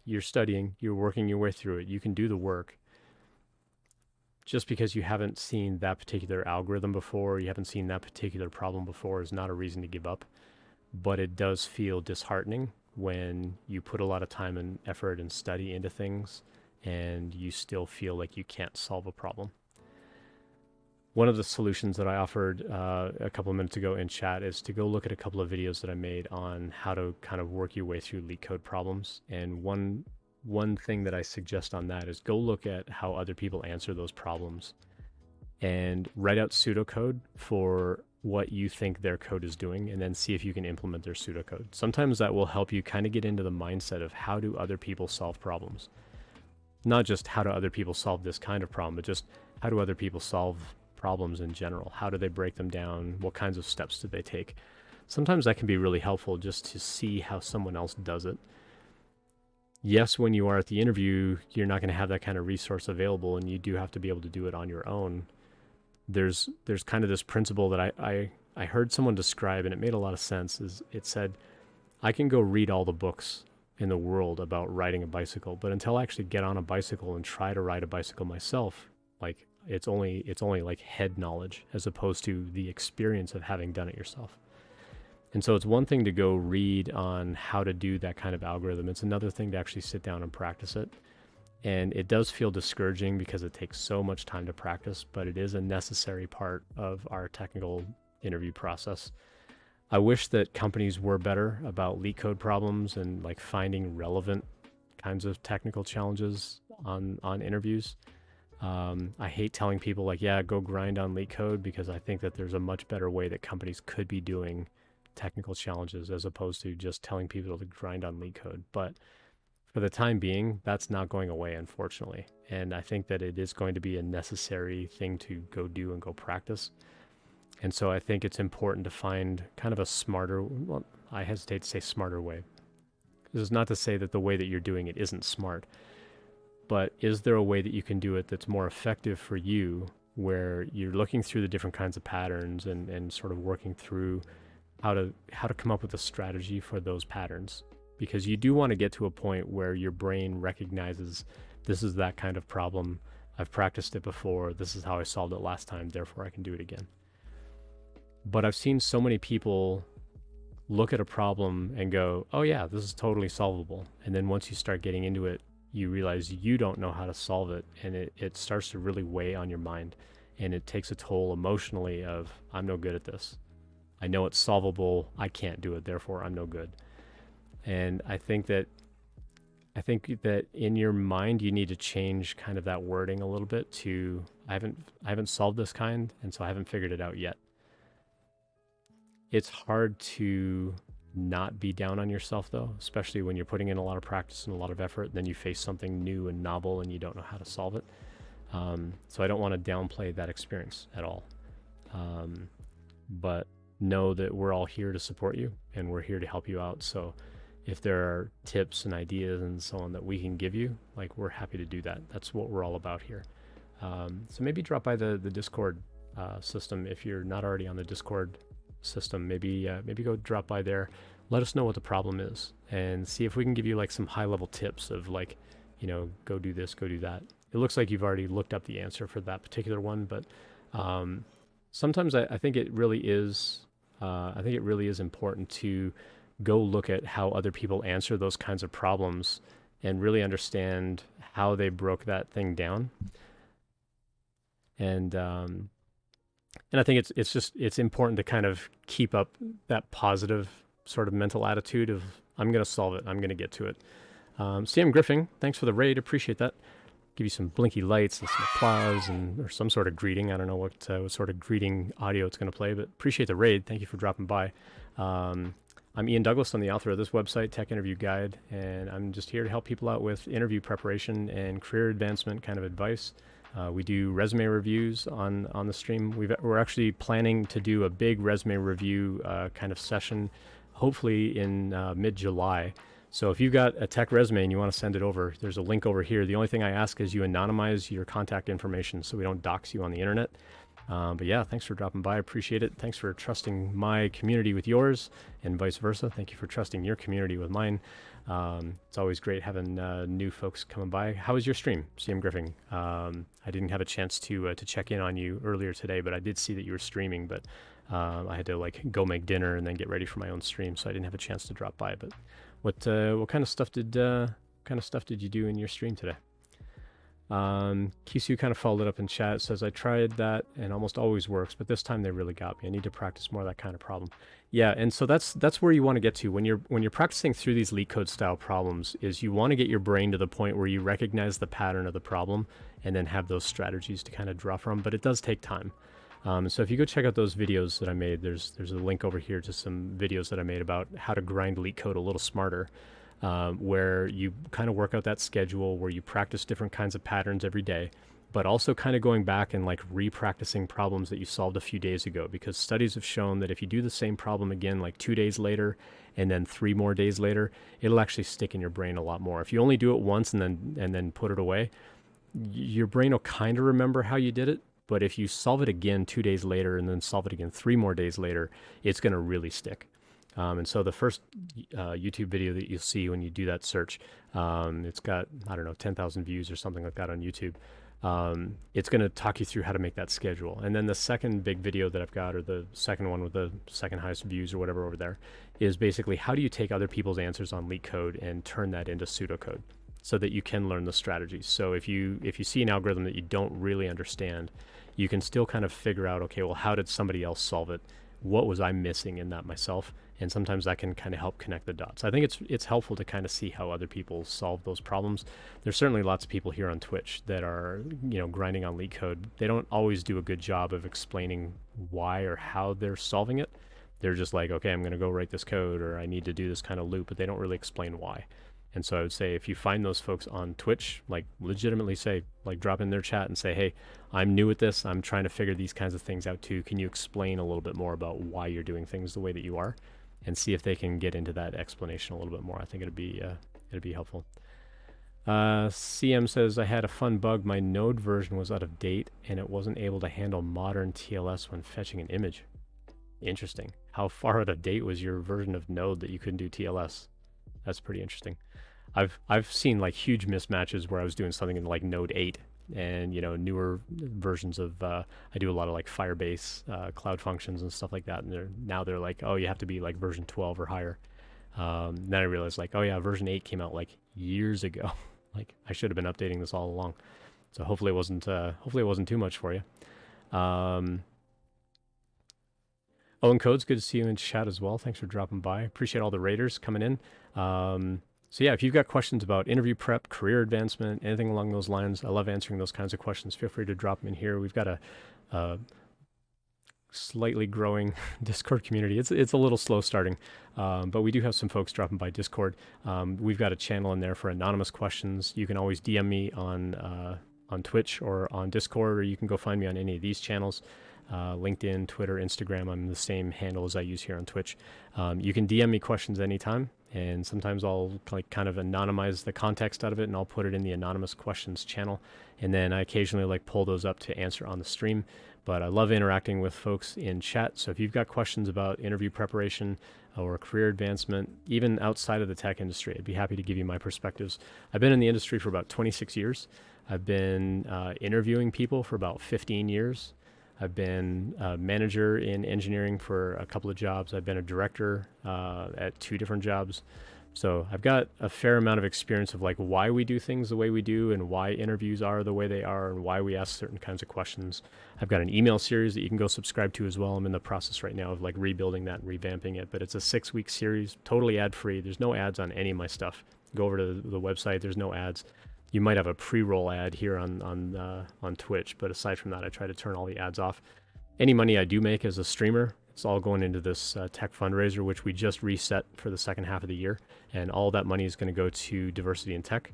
You're studying, you're working your way through it, you can do the work. Just because you haven't seen that particular algorithm before, you haven't seen that particular problem before, is not a reason to give up. But it does feel disheartening when you put a lot of time and effort and study into things and you still feel like you can't solve a problem. One of the solutions that I offered a couple of minutes ago in chat is to go look at a couple of videos that I made on how to kind of work your way through LeetCode problems. And one thing that I suggest on that is go look at how other people answer those problems and write out pseudocode for what you think their code is doing, and then see if you can implement their pseudocode. Sometimes that will help you kind of get into the mindset of how do other people solve problems. Not just how do other people solve this kind of problem, but just how do other people solve problems in general? How do they break them down? What kinds of steps do they take? Sometimes that can be really helpful just to see how someone else does it. Yes, when you are at the interview, you're not going to have that kind of resource available, and you do have to be able to do it on your own. There's kind of this principle that I heard someone describe, and it made a lot of sense. Is it said, I can go read all the books in the world about riding a bicycle, but until I actually get on a bicycle and try to ride a bicycle myself, like it's only like head knowledge as opposed to the experience of having done it yourself. And so it's one thing to go read on how to do that kind of algorithm. It's another thing to actually sit down and practice it. And it does feel discouraging because it takes so much time to practice, but it is a necessary part of our technical interview process. I wish that companies were better about LeetCode problems and like finding relevant kinds of technical challenges on interviews. I hate telling people like, yeah, go grind on LeetCode, because I think that there's a much better way that companies could be doing technical challenges as opposed to just telling people to grind on LeetCode. But for the time being, that's not going away, unfortunately. And I think that it is going to be a necessary thing to go do and go practice. And so I think it's important to find kind of a smarter, well, I hesitate to say smarter way. This is not to say that the way that you're doing it isn't smart, but is there a way that you can do it that's more effective for you, where you're looking through the different kinds of patterns and sort of working through how to come up with a strategy for those patterns? Because you do want to get to a point where your brain recognizes this is that kind of problem. I've practiced it before. This is how I solved it last time. Therefore, I can do it again. But I've seen so many people look at a problem and go, oh yeah, this is totally solvable. And then once you start getting into it, you realize you don't know how to solve it. And it starts to really weigh on your mind. And it takes a toll emotionally of, I'm no good at this. I know it's solvable. I can't do it. Therefore, I'm no good. And I think that in your mind, you need to change kind of that wording a little bit to, I haven't solved this kind, and so I haven't figured it out yet. It's hard to not be down on yourself, though, especially when you're putting in a lot of practice and a lot of effort, and then you face something new and novel and you don't know how to solve it. So I don't want to downplay that experience at all. But know that we're all here to support you, and we're here to help you out. So if there are tips and ideas and so on that we can give you, like, we're happy to do that. That's what we're all about here. So maybe drop by the Discord system. If you're not already on the Discord system, maybe go drop by there. Let us know what the problem is and see if we can give you like some high level tips of like, go do this, go do that. It looks like you've already looked up the answer for that particular one, but sometimes I think it really is important to go look at how other people answer those kinds of problems and really understand how they broke that thing down. And I think it's important to kind of keep up that positive sort of mental attitude of, I'm going to solve it. I'm going to get to it. CM Griffin, thanks for the raid. Appreciate that. Give you some blinky lights and some applause or some sort of greeting. I don't know what sort of greeting audio it's going to play, but appreciate the raid. Thank you for dropping by. I'm Ian Douglas. I'm the author of this website, Tech Interview Guide, and I'm just here to help people out with interview preparation and career advancement kind of advice. We do resume reviews on the stream. We're actually planning to do a big resume review kind of session, hopefully in mid-July. So if you've got a tech resume and you want to send it over, there's a link over here. The only thing I ask is you anonymize your contact information so we don't dox you on the internet. But yeah, thanks for dropping by. I appreciate it. Thanks for trusting my community with yours and vice versa. Thank you for trusting your community with mine. It's always great having new folks coming by. How was your stream, CM Griffin? I didn't have a chance to check in on you earlier today, but I did see that you were streaming, but I had to like go make dinner and then get ready for my own stream, so I didn't have a chance to drop by. But what kind of stuff did you do in your stream today? Kisu kind of followed it up in chat. It says, I tried that and almost always works, but this time they really got me. I need to practice more of that kind of problem. Yeah, and so that's where you want to get to when you're practicing through these LeetCode style problems, is you want to get your brain to the point where you recognize the pattern of the problem and then have those strategies to kind of draw from, but it does take time. So if you go check out those videos that I made, there's a link over here to some videos that I made about how to grind LeetCode a little smarter. Where you kind of work out that schedule, where you practice different kinds of patterns every day, but also kind of going back and like re-practicing problems that you solved a few days ago, because studies have shown that if you do the same problem again like 2 days later and then 3 more days later, it'll actually stick in your brain a lot more. If you only do it once and then put it away, your brain will kind of remember how you did it. But if you solve it again 2 days later and then solve it again 3 more days later, it's going to really stick. And so the first YouTube video that you'll see when you do that search, it's got, I don't know, 10,000 views or something like that on YouTube. It's going to talk you through how to make that schedule. And then the second big video that I've got, or the second one with the second highest views or whatever over there, is basically how do you take other people's answers on LeetCode and turn that into pseudocode so that you can learn the strategies. So if you see an algorithm that you don't really understand, you can still kind of figure out, okay, well, how did somebody else solve it? What was I missing in that myself? And sometimes that can kind of help connect the dots. I think it's helpful to kind of see how other people solve those problems. There's certainly lots of people here on Twitch that are, grinding on LeetCode. They don't always do a good job of explaining why or how they're solving it. They're just like, okay, I'm going to go write this code, or I need to do this kind of loop, but they don't really explain why. And so I would say if you find those folks on Twitch, like legitimately say, like drop in their chat and say, hey, I'm new at this. I'm trying to figure these kinds of things out too. Can you explain a little bit more about why you're doing things the way that you are? And see if they can get into that explanation a little bit more. I think it'd be helpful. CM says, I had a fun bug. My Node version was out of date and it wasn't able to handle modern TLS when fetching an image. Interesting. How far out of date was your version of Node that you couldn't do TLS? That's pretty interesting. I've seen like huge mismatches where I was doing something in like Node 8 and newer versions of I do a lot of like Firebase cloud functions and stuff like that, and now they're like, oh, you have to be like version 12 or higher. Then I realized like, oh yeah, version 8 came out like years ago. Like I should have been updating this all along. So hopefully it wasn't too much for you. Owen Codes, good to see you in chat as well. Thanks for dropping by. Appreciate all the raiders coming in. So yeah, if you've got questions about interview prep, career advancement, anything along those lines, I love answering those kinds of questions. Feel free to drop them in here. We've got a slightly growing Discord community. It's a little slow starting, but we do have some folks dropping by Discord. We've got a channel in there for anonymous questions. You can always DM me on Twitch or on Discord, or you can go find me on any of these channels. LinkedIn, Twitter, Instagram. I'm the same handle as I use here on Twitch. You can DM me questions anytime, and sometimes I'll kind of anonymize the context out of it, and I'll put it in the anonymous questions channel. And then I occasionally pull those up to answer on the stream. But I love interacting with folks in chat. So if you've got questions about interview preparation or career advancement, even outside of the tech industry, I'd be happy to give you my perspectives. I've been in the industry for about 26 years. I've been interviewing people for about 15 years. I've been a manager in engineering for a couple of jobs. I've been a director at 2 different jobs. So I've got a fair amount of experience of why we do things the way we do and why interviews are the way they are and why we ask certain kinds of questions. I've got an email series that you can go subscribe to as well. I'm in the process right now of rebuilding that and revamping it, but it's a 6-week series, totally ad-free. There's no ads on any of my stuff. Go over to the website. There's no ads. You might have a pre-roll ad here on Twitch, but aside from that, I try to turn all the ads off. Any money I do make as a streamer It's all going into this tech fundraiser, which we just reset for the second half of the year, and all that money is going to go to diversity in tech.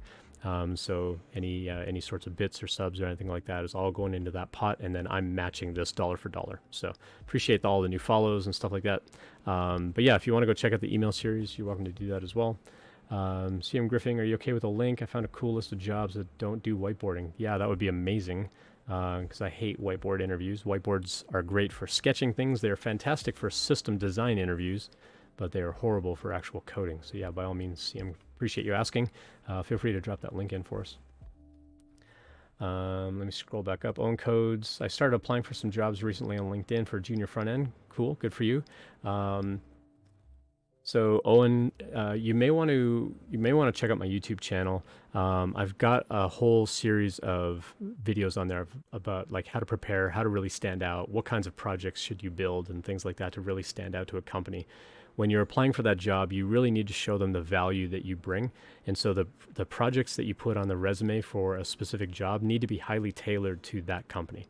So any sorts of bits or subs or anything like that is all going into that pot, and then I'm matching this dollar for dollar. So appreciate all the new follows and stuff like that. But yeah, if you want to go check out the email series, you're welcome to do that as well. CM Griffing, are you okay with a link? I found a cool list of jobs that don't do whiteboarding. Yeah, that would be amazing, because I hate whiteboard interviews. Whiteboards are great for sketching things. They're fantastic for system design interviews, but they are horrible for actual coding. So yeah, by all means, CM, appreciate you asking. Feel free to drop that link in for us. Let me scroll back up. Own codes. I started applying for some jobs recently on LinkedIn for junior front end. Cool, good for you. So Owen, you may want to check out my YouTube channel. I've got a whole series of videos on there about like how to prepare, how to really stand out, what kinds of projects should you build, and things like that to really stand out to a company. When you're applying for that job, you really need to show them the value that you bring. And so the projects that you put on the resume for a specific job need to be highly tailored to that company.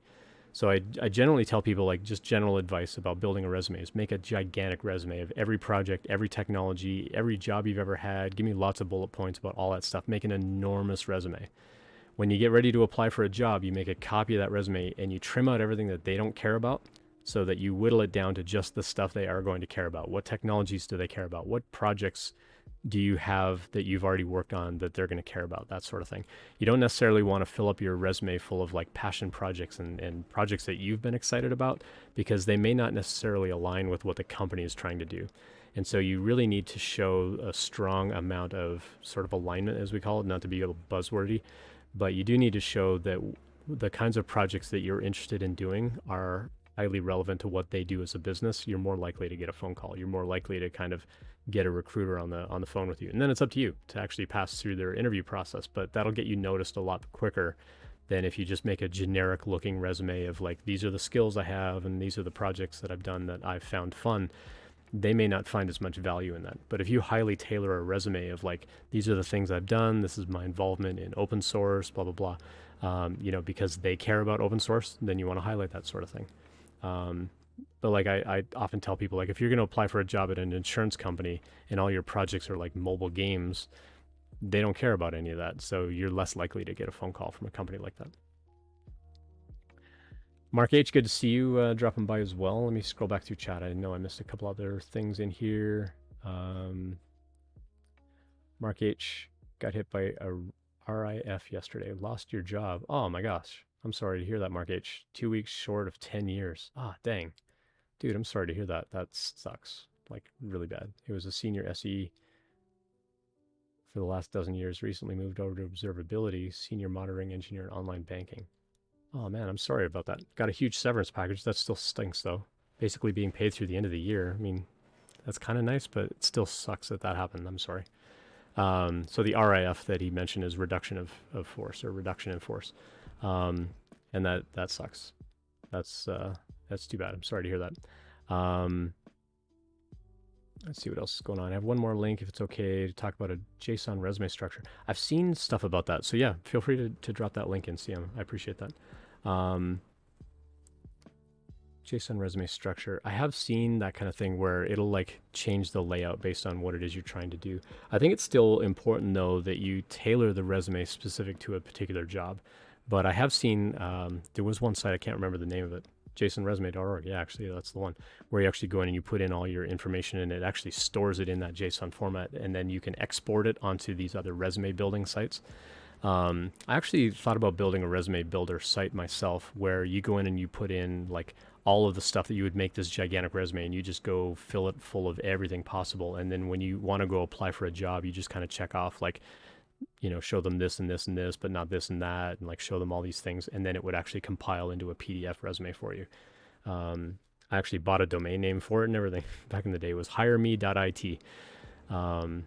So I generally tell people, like, just general advice about building a resume is make a gigantic resume of every project, every technology, every job you've ever had. Give me lots of bullet points about all that stuff. Make an enormous resume. When you get ready to apply for a job, you make a copy of that resume and you trim out everything that they don't care about, so that you whittle it down to just the stuff they are going to care about. What technologies do they care about? What projects do you have that you've already worked on that they're going to care about? That sort of thing. You don't necessarily want to fill up your resume full of like passion projects and projects that you've been excited about, because they may not necessarily align with what the company is trying to do. And so you really need to show a strong amount of sort of alignment, as we call it, not to be buzzwordy, but you do need to show that the kinds of projects that you're interested in doing are highly relevant to what they do as a business. You're more likely to get a phone call. You're more likely to kind of get a recruiter on the phone with you. And then it's up to you to actually pass through their interview process, but that'll get you noticed a lot quicker than if you just make a generic looking resume of like, these are the skills I have and these are the projects that I've done that I've found fun. They may not find as much value in that. But if you highly tailor a resume of like, these are the things I've done, this is my involvement in open source, blah, blah, blah, because they care about open source, then you want to highlight that sort of thing. But like I often tell people, like, if you're going to apply for a job at an insurance company and all your projects are like mobile games, they don't care about any of that. So you're less likely to get a phone call from a company like that. Mark H, good to see you dropping by as well. Let me scroll back through chat. I know I missed a couple other things in here. Mark H got hit by a RIF yesterday. Lost your job. Oh my gosh. I'm sorry to hear that, Mark H. 2 weeks short of 10 years. Ah, dang. Dude, I'm sorry to hear that. That sucks. Like, really bad. He was a senior SE for the last dozen years, recently moved over to observability, senior monitoring engineer in online banking. Oh man, I'm sorry about that. Got a huge severance package. That still stinks though. Basically being paid through the end of the year. I mean, that's kind of nice, but it still sucks that happened. I'm sorry. So the RIF that he mentioned is reduction of force, or reduction in force. And that sucks. That's too bad. I'm sorry to hear that. Let's see what else is going on. I have one more link, if it's okay, to talk about a JSON resume structure. I've seen stuff about that. So yeah, feel free to drop that link in, CM. I appreciate that. JSON resume structure. I have seen that kind of thing where it'll like change the layout based on what it is you're trying to do. I think it's still important though that you tailor the resume specific to a particular job. But I have seen, there was one site, I can't remember the name of it, jasonresume.org. Yeah, actually, that's the one, where you actually go in and you put in all your information and it actually stores it in that JSON format, and then you can export it onto these other resume building sites. I actually thought about building a resume builder site myself, where you go in and you put in like all of the stuff that you would make this gigantic resume, and you just go fill it full of everything possible. And then when you want to go apply for a job, you just kind of check off like, show them this and this and this, but not this and that, and like show them all these things, and then it would actually compile into a PDF resume for you. I actually bought a domain name for it and everything. Back in the day, it was hireme.it. And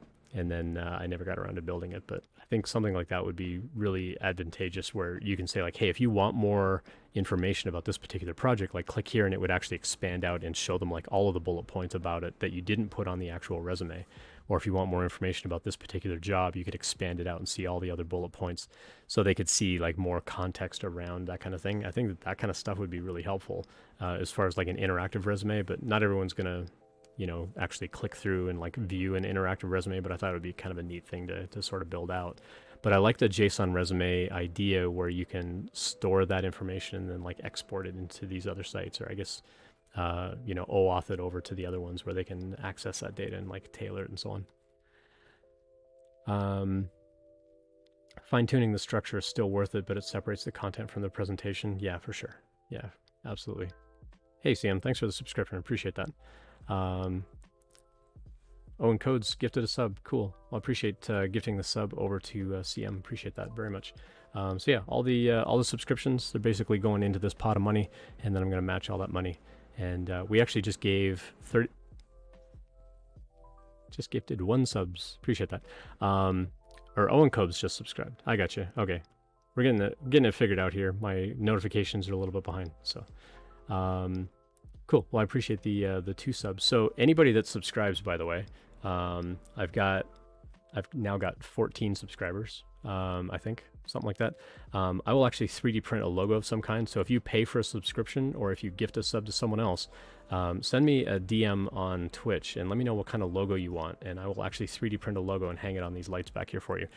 then I never got around to building it, but I think something like that would be really advantageous, where you can say like, hey, if you want more information about this particular project, like click here, and it would actually expand out and show them like all of the bullet points about it that you didn't put on the actual resume, or if you want more information about this particular job, you could expand it out and see all the other bullet points, so they could see like more context around that kind of thing. I think that that kind of stuff would be really helpful as far as like an interactive resume, but not everyone's gonna, actually click through and like view an interactive resume, but I thought it would be kind of a neat thing to sort of build out. But I like the JSON resume idea where you can store that information and then like export it into these other sites, or I guess, OAuth it over to the other ones where they can access that data and like tailor it and so on. Fine-tuning the structure is still worth it, but it separates the content from the presentation. Yeah, for sure. Yeah, absolutely. Hey, CM, thanks for the subscription. I appreciate that. Owen Codes gifted a sub. Cool. Well, I appreciate gifting the sub over to CM. Appreciate that very much. So yeah, all the subscriptions, they're basically going into this pot of money, and then I'm going to match all that money. And we actually just gave just gifted 1 subs. Appreciate that. Or Owen Codes just subscribed. I got you. Okay, we're getting it figured out here. My notifications are a little bit behind, so. Cool. Well, I appreciate the 2 subs. So anybody that subscribes, by the way, I've now got 14 subscribers. I think something like that. I will actually 3D print a logo of some kind. So if you pay for a subscription, or if you gift a sub to someone else, send me a DM on Twitch and let me know what kind of logo you want, and I will actually 3D print a logo and hang it on these lights back here for you.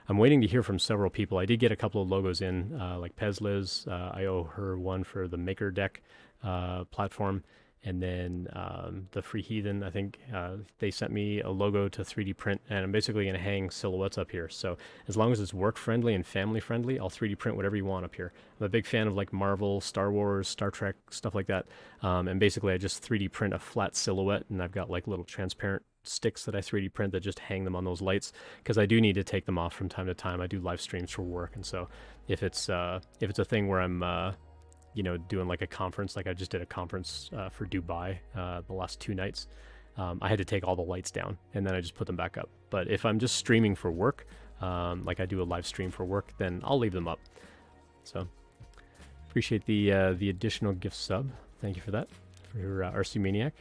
I'm waiting to hear from several people. I did get a couple of logos in, like Pezliz. I owe her one for the Maker Deck platform, and then the Free Heathen, I think they sent me a logo to 3D print, and I'm basically going to hang silhouettes up here. So as long as it's work friendly and family friendly, I'll 3D print whatever you want up here. I'm a big fan of like Marvel, Star Wars, Star Trek, stuff like that. And basically I just 3D print a flat silhouette, and I've got like little transparent sticks that I 3D print that just hang them on those lights, because I do need to take them off from time to time. I do live streams for work, and so if it's a thing where I'm doing like a conference, like I just did a conference for Dubai the last 2 nights, I had to take all the lights down and then I just put them back up. But if I'm just streaming for work, like I do a live stream for work, then I'll leave them up. So appreciate the additional gift sub. Thank you for that, for RC Maniac.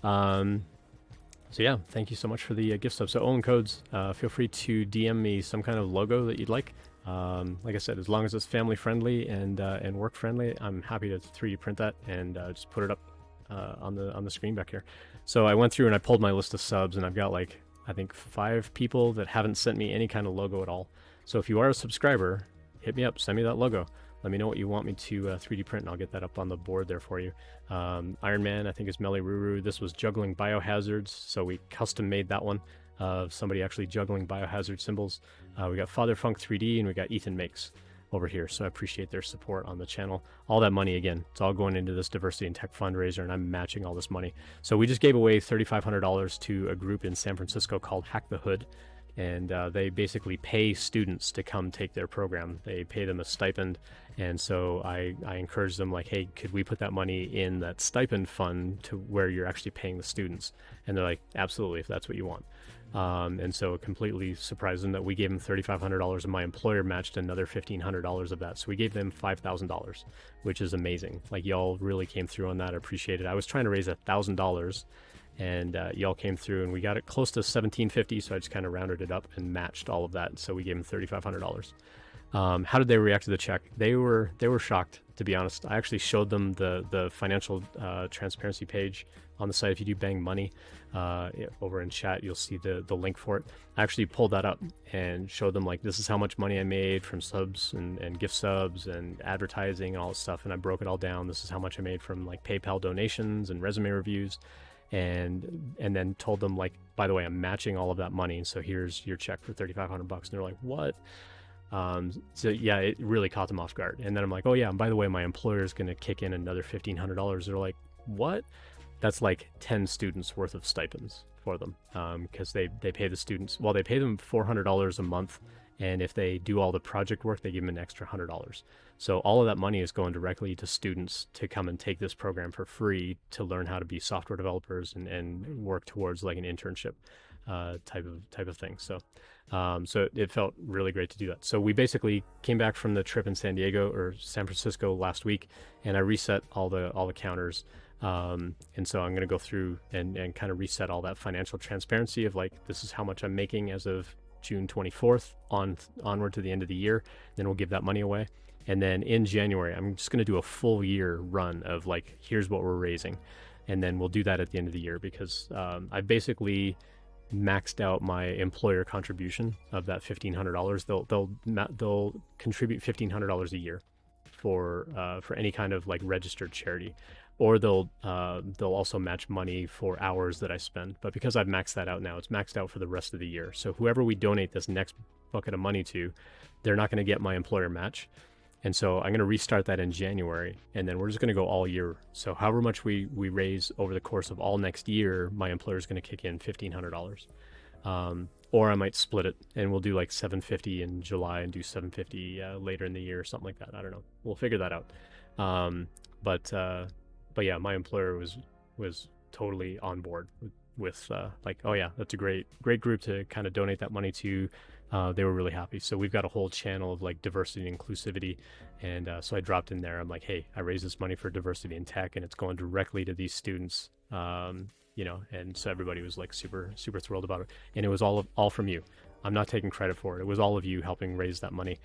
So yeah, thank you so much for the gift sub. So Owen Codes, feel free to DM me some kind of logo that you'd like. Like I said, as long as it's family friendly and work friendly, I'm happy to 3D print that and just put it up on the screen back here. So I went through and I pulled my list of subs, and I've got like, I think 5 people that haven't sent me any kind of logo at all. So if you are a subscriber, hit me up, send me that logo. Let me know what you want me to 3D print, and I'll get that up on the board there for you. Iron Man, I think, is Melly Ruru. This was juggling biohazards, so we custom made that one of somebody actually juggling biohazard symbols. We got Father Funk 3D, and we got Ethan Makes over here, so I appreciate their support on the channel. All that money, again, it's all going into this diversity and tech fundraiser, and I'm matching all this money. So we just gave away $3,500 to a group in San Francisco called Hack the Hood, and they basically pay students to come take their program. They pay them a stipend, and so I encourage them, like, hey, could we put that money in that stipend fund to where you're actually paying the students? And they're like, absolutely, if that's what you want. And so it completely surprised them that we gave them $3,500, and my employer matched another $1,500 of that. So we gave them $5,000, which is amazing. Like, y'all really came through on that. I appreciate it. I was trying to raise $1,000, and y'all came through, and we got it close to $1,750. So I just kind of rounded it up and matched all of that. So we gave them $3,500. How did they react to the check? They were shocked, to be honest. I actually showed them the financial transparency page on the site. If you do Bang Money over in chat, you'll see the link for it. I actually pulled that up and showed them, like, this is how much money I made from subs and gift subs and advertising and all this stuff, and I broke it all down. This is how much I made from like PayPal donations and resume reviews, and then told them, like, by the way, I'm matching all of that money, and so here's your check for $3,500. And they're like, what? So yeah, it really caught them off guard. And then I'm like, oh yeah, and by the way, my employer is going to kick in another $1,500. They're like, what? That's like 10 students worth of stipends for them, because they pay the students, well, they pay them $400 a month, and if they do all the project work, they give them an extra $100. So all of that money is going directly to students to come and take this program for free to learn how to be software developers and work towards like an internship type of thing. So it felt really great to do that. So we basically came back from the trip in San Diego or San Francisco last week, and I reset all the counters. And so I'm going to go through and kind of reset all that financial transparency of like, this is how much I'm making as of June 24th onward to the end of the year. Then we'll give that money away. And then in January, I'm just going to do a full year run of like, here's what we're raising. And then we'll do that at the end of the year because I basically maxed out my employer contribution of that $1,500. They'll contribute $1,500 a year for any kind of like registered charity, or they'll also match money for hours that I spend. But because I've maxed that out now, it's maxed out for the rest of the year. So whoever we donate this next bucket of money to, they're not going to get my employer match. And so I'm going to restart that in January, and then we're just going to go all year. So however much we raise over the course of all next year, my employer is going to kick in $1,500. Or I might split it, and we'll do like $750 in July and do $750 later in the year or something like that. I don't know. We'll figure that out. But yeah, my employer was totally on board with like, oh yeah, that's a great group to kind of donate that money to. They were really happy. So we've got a whole channel of like diversity and inclusivity. And so I dropped in there. I'm like, hey, I raised this money for diversity in tech, and it's going directly to these students. And so everybody was like super, super thrilled about it. And it was all from you. I'm not taking credit for it. It was all of you helping raise that money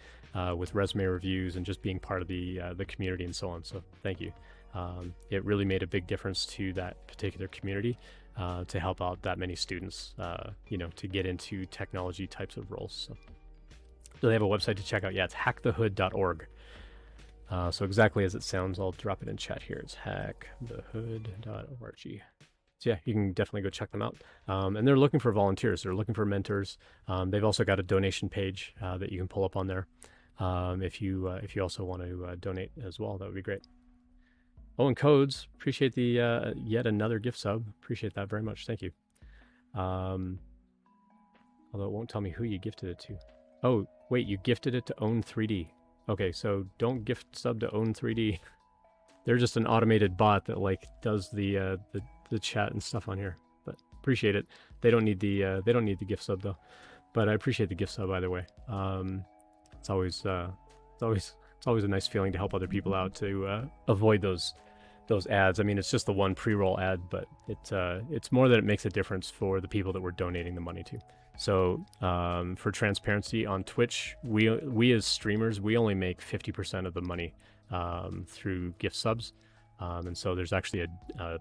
with resume reviews and just being part of the community and so on. So thank you. It really made a big difference to that particular community. To help out that many students, to get into technology types of roles. So they have a website to check out. Yeah, it's hackthehood.org. So exactly as it sounds, I'll drop it in chat here. It's hackthehood.org. So yeah, you can definitely go check them out. And they're looking for volunteers. They're looking for mentors. They've also got a donation page that you can pull up on there. If you also want to donate as well, that would be great. Owen Codes, appreciate the yet another gift sub. Appreciate that very much. Thank you. Although it won't tell me who you gifted it to. Oh, wait, you gifted it to Own3D. Okay, so don't gift sub to Own3D. They're just an automated bot that like does the chat and stuff on here. But appreciate it. They don't need the gift sub though. But I appreciate the gift sub either way. It's always a nice feeling to help other people out, to avoid those ads. I mean, it's just the one pre-roll ad, but it's more that it makes a difference for the people that we're donating the money to. So for transparency on Twitch, we as streamers, we only make 50% of the money through gift subs. And so there's actually a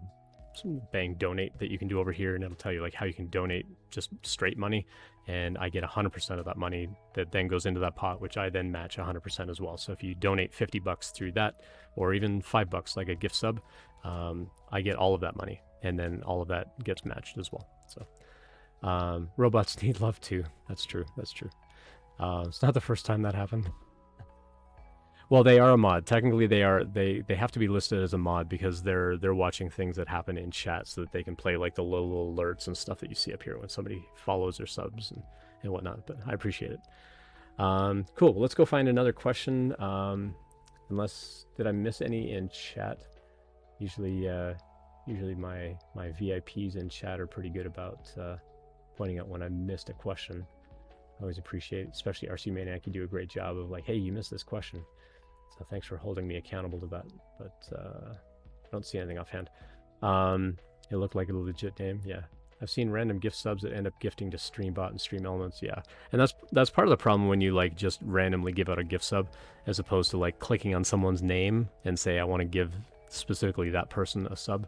Bang donate that you can do over here, and it'll tell you like how you can donate just straight money, and I get 100% of that money that then goes into that pot, which I then match 100% as well. So if you donate $50 through that, or even $5 like a gift sub, I get all of that money, and then all of that gets matched as well. So robots need love too. That's true. It's not the first time that happened. Well, they are a mod. Technically, they have to be listed as a mod because they're watching things that happen in chat, so that they can play like the little alerts and stuff that you see up here when somebody follows or subs and whatnot. But I appreciate it. Cool. Well, let's go find another question. Unless, did I miss any in chat? Usually my VIPs in chat are pretty good about pointing out when I missed a question. I always appreciate it, especially RC Maniac. You do a great job of like, hey, you missed this question. So thanks for holding me accountable to that. But I don't see anything offhand. It looked like a legit name. Yeah. I've seen random gift subs that end up gifting to Streambot and Stream Elements. Yeah. And that's part of the problem when you like just randomly give out a gift sub, as opposed to like clicking on someone's name and say, I want to give specifically that person a sub.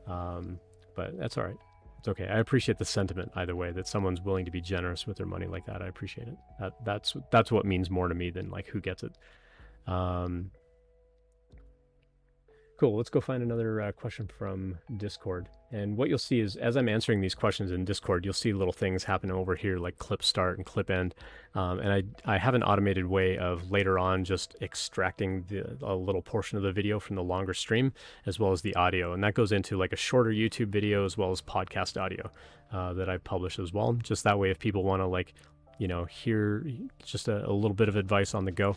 But that's all right. It's okay. I appreciate the sentiment either way, that someone's willing to be generous with their money like that. I appreciate it. That's what means more to me than like who gets it. Cool. Let's go find another question from Discord. And what you'll see is, as I'm answering these questions in Discord, you'll see little things happening over here like clip start and clip end. And I have an automated way of later on just extracting a little portion of the video from the longer stream, as well as the audio. And that goes into like a shorter YouTube video as well as podcast audio that I publish as well. Just that way, if people want to like, hear just a little bit of advice on the go,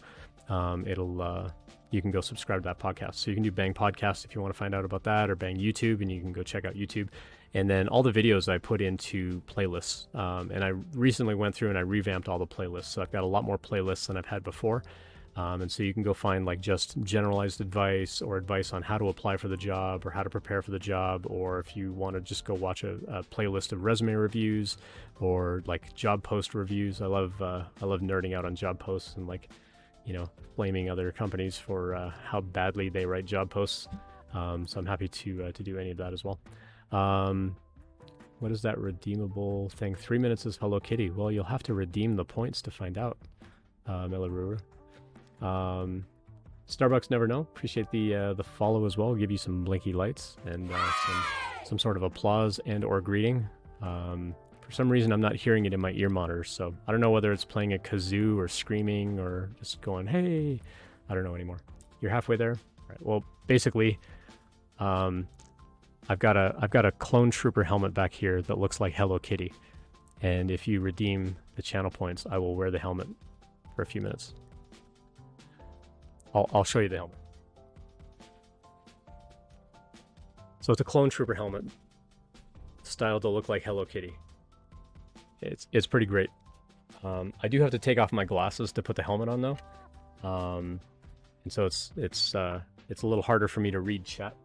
you can go subscribe to that podcast. So you can do Bang Podcast if you want to find out about that, or Bang YouTube, and you can go check out YouTube. And then all the videos I put into playlists. And I recently went through and I revamped all the playlists. So I've got a lot more playlists than I've had before. And so you can go find like just generalized advice or advice on how to apply for the job or how to prepare for the job, or if you want to just go watch a playlist of resume reviews or like job post reviews. I love nerding out on job posts and like, blaming other companies for how badly they write job posts. So I'm happy to do any of that as well. What is that redeemable thing? 3 minutes is Hello Kitty. Well, you'll have to redeem the points to find out, Melaruru. Starbucks Never Know. Appreciate the follow as well. I'll give you some blinky lights and some sort of applause and or greeting. For some reason, I'm not hearing it in my ear monitors, so I don't know whether it's playing a kazoo or screaming or just going, hey. I don't know anymore. You're halfway there? All right. Well, basically, I've got a clone trooper helmet back here that looks like Hello Kitty, and if you redeem the channel points, I will wear the helmet for a few minutes. I'll show you the helmet. So it's a clone trooper helmet styled to look like Hello Kitty. It's pretty great. I do have to take off my glasses to put the helmet on though, and so it's a little harder for me to read chat.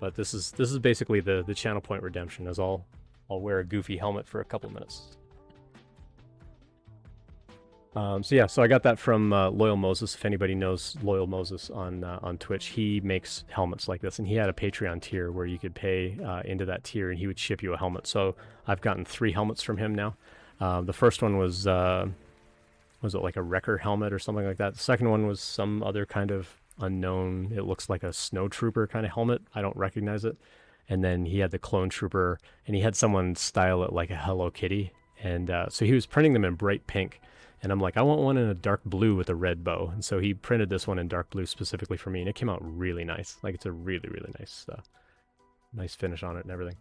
But this is basically the channel point redemption, as I'll wear a goofy helmet for a couple minutes. So I got that from Loyal Moses. If anybody knows Loyal Moses on Twitch, he makes helmets like this, and he had a Patreon tier where you could pay into that tier, and he would ship you a helmet. So I've gotten 3 helmets from him now. The first one was it like a Wrecker helmet or something like that? The second one was some other kind of unknown. It looks like a snow trooper kind of helmet. I don't recognize it. And then he had the clone trooper, and he had someone style it like a Hello Kitty, and so he was printing them in bright pink. And I'm like, I want one in a dark blue with a red bow. And so he printed this one in dark blue specifically for me, and it came out really nice. Like, it's a really, really nice finish on it and everything.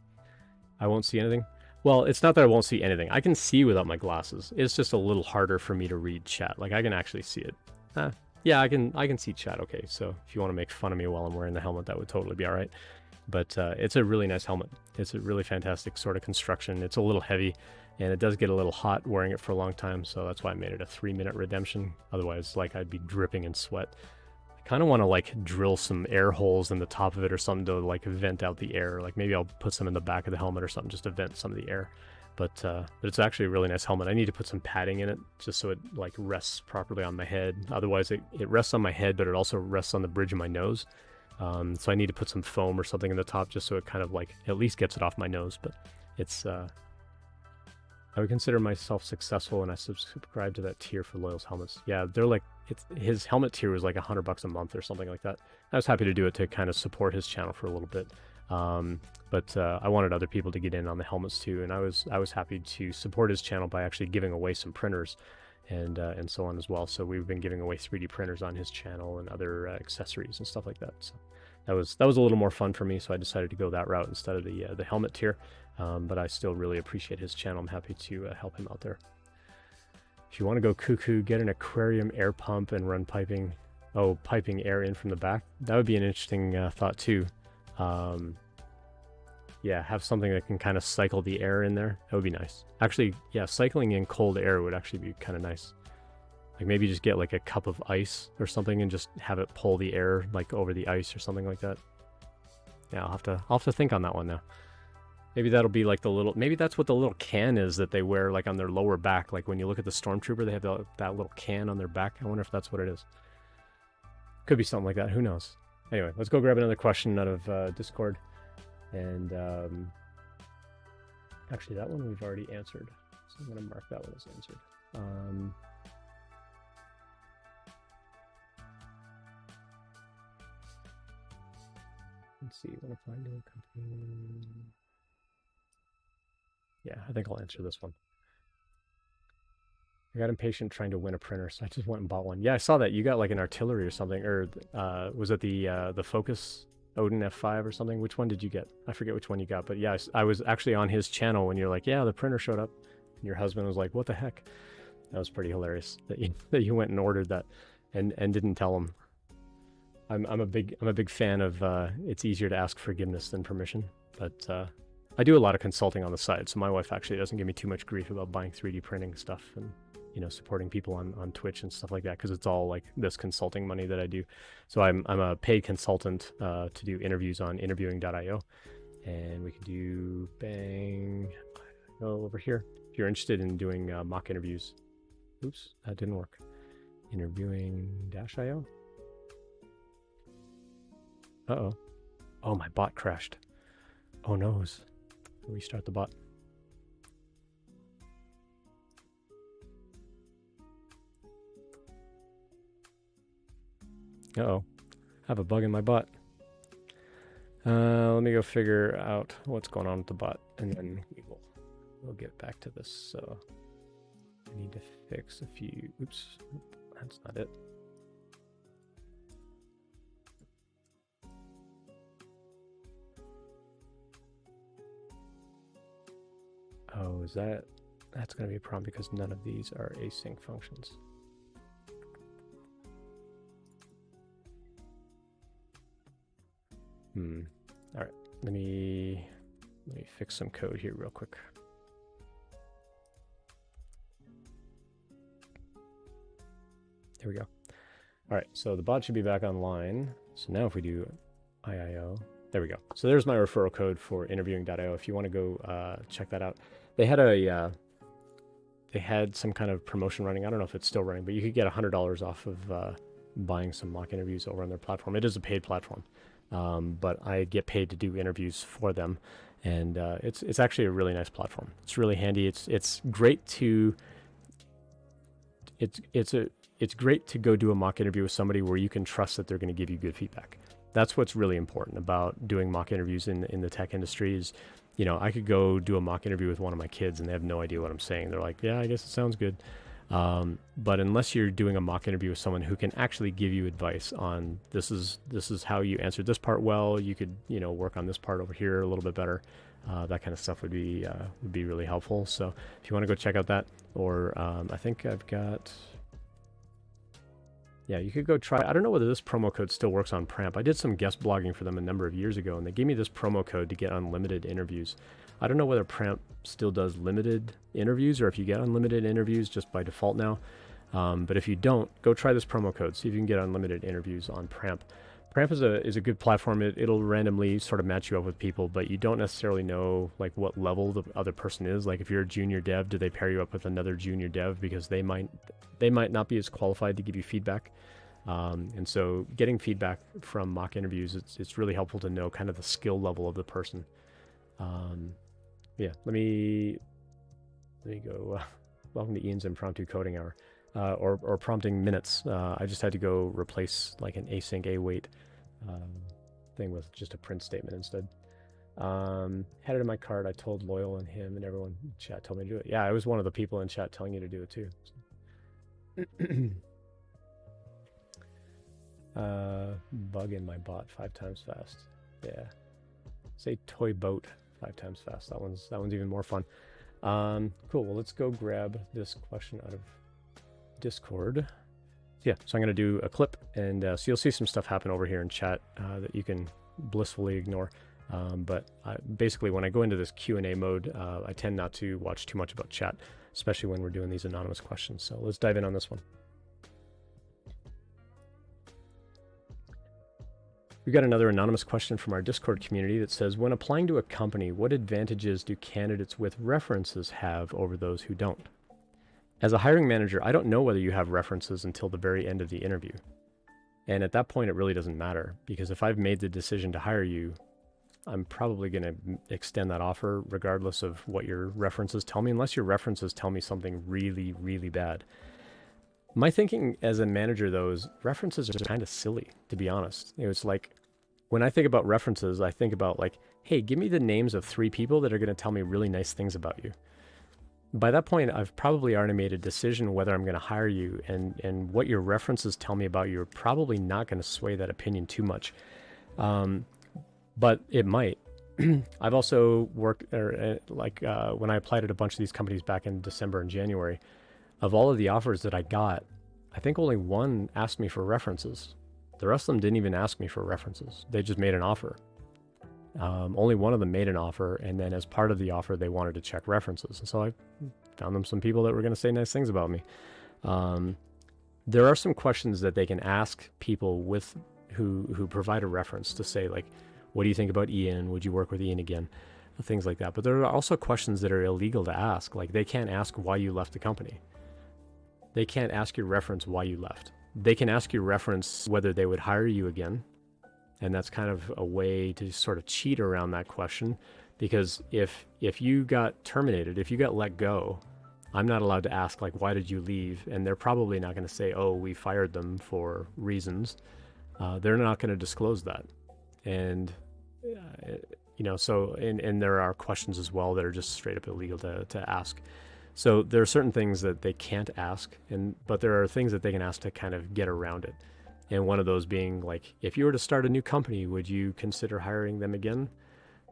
I won't see anything. Well, it's not that I won't see anything. I can see without my glasses. It's just a little harder for me to read chat. Like, I can actually see it. Yeah, I can see chat okay. So if you want to make fun of me while I'm wearing the helmet, that would totally be all right. But it's a really nice helmet. It's a really fantastic sort of construction. It's a little heavy, and it does get a little hot wearing it for a long time, so that's why I made it a 3-minute redemption. Otherwise, like, I'd be dripping in sweat. I kind of want to like drill some air holes in the top of it or something to like vent out the air. Like, maybe I'll put some in the back of the helmet or something just to vent some of the air. But it's actually a really nice helmet. I need to put some padding in it just so it like rests properly on my head. Otherwise, it rests on my head, but it also rests on the bridge of my nose. So I need to put some foam or something in the top just so it kind of like at least gets it off my nose. But it's I would consider myself successful, and I subscribe to that tier for Loyal's helmets. Yeah, they're like, his helmet tier was like $100 a month or something like that. I was happy to do it to kind of support his channel for a little bit. But I wanted other people to get in on the helmets too, and I was happy to support his channel by actually giving away some printers and so on as well. So we've been giving away 3D printers on his channel and other accessories and stuff like that. So that was a little more fun for me, so I decided to go that route instead of the helmet tier. But I still really appreciate his channel. I'm happy to help him out there. If you want to go cuckoo, get an aquarium air pump and run piping air in from the back. That would be an interesting thought too. Yeah, have something that can kind of cycle the air in there. That would be nice. Actually, yeah, cycling in cold air would actually be kind of nice. Like, maybe just get like a cup of ice or something and just have it pull the air like over the ice or something like that. Yeah, I'll have to think on that one now. Maybe that'll be like maybe that's what the little can is that they wear like on their lower back. Like when you look at the Stormtrooper, they have that little can on their back. I wonder if that's what it is. Could be something like that. Who knows? Anyway, let's go grab another question out of Discord. And actually, that one we've already answered. So I'm going to mark that one as answered. Let's see. What if I do a company? Yeah, I think I'll answer this one. I got impatient trying to win a printer, so I just went and bought one. Yeah, I saw that. You got like an artillery or something, or was it the Focus Odin F5 or something? Which one did you get? I forget which one you got, but yeah, I was actually on his channel when you're like, yeah, the printer showed up. And your husband was like, what the heck? That was pretty hilarious that you went and ordered that and didn't tell him. I'm a big fan of it's easier to ask forgiveness than permission, but I do a lot of consulting on the side, so my wife actually doesn't give me too much grief about buying 3D printing stuff, and supporting people on Twitch and stuff like that, because it's all like this consulting money that I do. So I'm a paid consultant to do interviews on interviewing.io, and we can do go over here if you're interested in doing mock interviews. Oops, that didn't work. Interviewing-io. Uh-oh. Oh, my bot crashed. Oh noes. Restart the bot. Uh-oh. I have a bug in my bot. Let me go figure out what's going on with the bot, and then we'll get back to this. So I need to fix a few. Oops, that's not it. Oh, that's going to be a problem because none of these are async functions. All right, let me fix some code here real quick. Here we go. All right, so the bot should be back online. So now if we do IIO, there we go. So there's my referral code for interviewing.io. If you want to go check that out. They had some kind of promotion running. I don't know if it's still running, but you could get $100 off of buying some mock interviews over on their platform. It is a paid platform. But I get paid to do interviews for them, and it's actually a really nice platform. It's really handy. It's great to it's great to go do a mock interview with somebody where you can trust that they're going to give you good feedback. That's what's really important about doing mock interviews in the tech industry. Is, I could go do a mock interview with one of my kids and they have no idea what I'm saying. They're like, yeah, I guess it sounds good. But unless you're doing a mock interview with someone who can actually give you advice on this is how you answered this part well, you could work on this part over here a little bit better. That kind of stuff would be really helpful. So if you want to go check out that, or I think I've got, yeah, you could go try. I don't know whether this promo code still works on Pramp. I did some guest blogging for them a number of years ago, and they gave me this promo code to get unlimited interviews. I don't know whether Pramp still does limited interviews or if you get unlimited interviews just by default now. But if you don't, go try this promo code. See if you can get unlimited interviews on Pramp. Pramp is a good platform. It'll randomly sort of match you up with people, but you don't necessarily know like what level the other person is. Like if you're a junior dev, do they pair you up with another junior dev because they might not be as qualified to give you feedback. And so getting feedback from mock interviews, it's really helpful to know kind of the skill level of the person. Yeah, let me go. Welcome to Ian's impromptu coding hour, or prompting minutes. I just had to go replace like an async await thing with just a print statement instead. Had it in my cart. I told Loyal and him and everyone in chat told me to do it. Yeah, I was one of the people in chat telling you to do it too. Bug in my bot 5 times fast. Yeah. Say toy boat 5 times fast. That one's even more fun. Cool. Well, let's go grab this question out of Discord. Yeah, so I'm going to do a clip, and so you'll see some stuff happen over here in chat that you can blissfully ignore. But basically, when I go into this Q&A mode, I tend not to watch too much about chat, especially when we're doing these anonymous questions. So let's dive in on this one. We got another anonymous question from our Discord community that says, when applying to a company, what advantages do candidates with references have over those who don't? As a hiring manager, I don't know whether you have references until the very end of the interview. And at that point, it really doesn't matter, because if I've made the decision to hire you, I'm probably going to extend that offer regardless of what your references tell me, unless your references tell me something really, really bad. My thinking as a manager, though, is references are kind of silly, to be honest. It's like, when I think about references, I think about like, hey, give me the names of 3 people that are going to tell me really nice things about you. By that point, I've probably already made a decision whether I'm going to hire you, and what your references tell me about you are probably not going to sway that opinion too much. But it might. I've also worked, when I applied at a bunch of these companies back in December and January, of all of the offers that I got, I think only one asked me for references. The rest of them didn't even ask me for references. They just made an offer. Only one of them made an offer, and then as part of the offer, they wanted to check references. And so I found them some people that were going to say nice things about me. There are some questions that they can ask people with who provide a reference to say, like, what do you think about Ian? Would you work with Ian again? Things like that. But there are also questions that are illegal to ask. Like, they can't ask why you left the company. They can't ask your reference why you left. They can ask your reference whether they would hire you again. And that's kind of a way to sort of cheat around that question, because if you got terminated, if you got let go, I'm not allowed to ask, like, why did you leave? And they're probably not going to say, oh, we fired them for reasons. They're not going to disclose that. And, so, and there are questions as well that are just straight up illegal to ask. So there are certain things that they can't ask, but there are things that they can ask to kind of get around it. And one of those being, like, if you were to start a new company, would you consider hiring them again?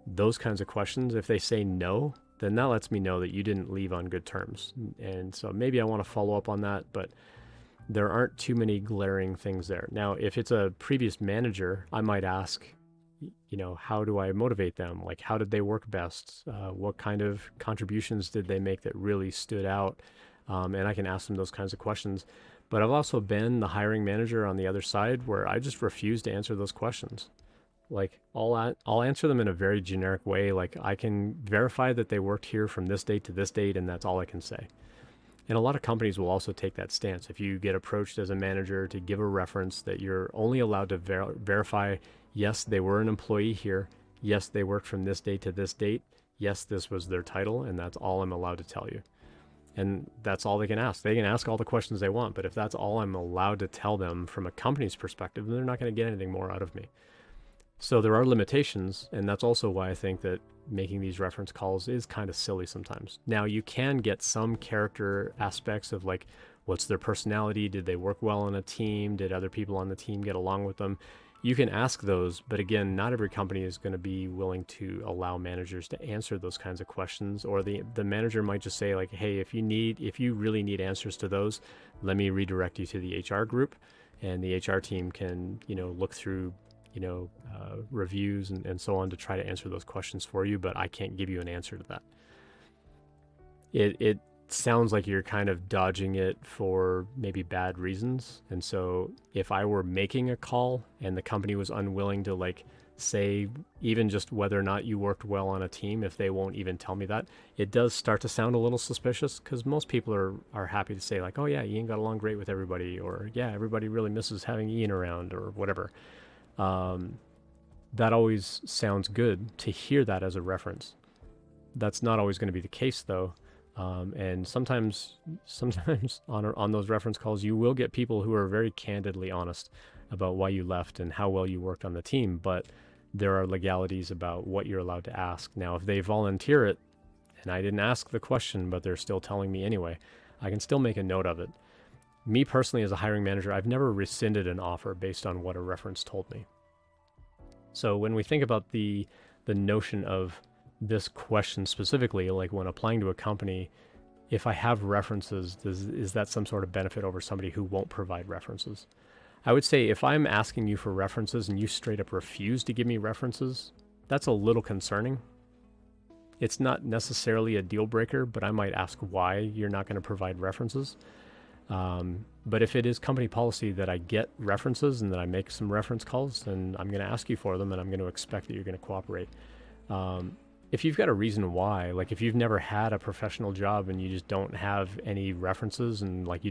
Those kinds of questions. If they say no, then that lets me know that you didn't leave on good terms. And so maybe I want to follow up on that, but there aren't too many glaring things there. Now, if it's a previous manager, I might ask, how do I motivate them? Like, how did they work best? What kind of contributions did they make that really stood out? And I can ask them those kinds of questions. But I've also been the hiring manager on the other side where I just refuse to answer those questions. Like, I'll answer them in a very generic way. Like, I can verify that they worked here from this date to this date, and that's all I can say. And a lot of companies will also take that stance. If you get approached as a manager to give a reference, that you're only allowed to verify, yes, they were an employee here. Yes, they worked from this date to this date. Yes, this was their title, and that's all I'm allowed to tell you. And that's all they can ask. They can ask all the questions they want, but if that's all I'm allowed to tell them from a company's perspective, then they're not going to get anything more out of me. So there are limitations, and that's also why I think that making these reference calls is kind of silly sometimes. Now, you can get some character aspects of, like, what's their personality? Did they work well on a team? Did other people on the team get along with them? You can ask those, but again, not every company is going to be willing to allow managers to answer those kinds of questions, or the manager might just say, like, hey, if you really need answers to those, let me redirect you to the HR group, and the HR team can, look through reviews and so on to try to answer those questions for you, but I can't give you an answer to that. It sounds like you're kind of dodging it for maybe bad reasons. And so if I were making a call and the company was unwilling to, like, say even just whether or not you worked well on a team, if they won't even tell me that, it does start to sound a little suspicious, because most people are happy to say, like, oh yeah, Ian got along great with everybody, or yeah, everybody really misses having Ian around, or whatever. That always sounds good to hear that as a reference. That's not always going to be the case, though. And sometimes on those reference calls, you will get people who are very candidly honest about why you left and how well you worked on the team, but there are legalities about what you're allowed to ask. Now, if they volunteer it, and I didn't ask the question, but they're still telling me anyway, I can still make a note of it. Me personally, as a hiring manager, I've never rescinded an offer based on what a reference told me. So when we think about the notion of this question specifically, like when applying to a company, if I have references, is that some sort of benefit over somebody who won't provide references? I would say if I'm asking you for references and you straight up refuse to give me references, that's a little concerning. It's not necessarily a deal breaker, but I might ask why you're not going to provide references. But if it is company policy that I get references and that I make some reference calls, then I'm going to ask you for them, and I'm going to expect that you're going to cooperate. If you've got a reason why, like if you've never had a professional job and you just don't have any references, and like you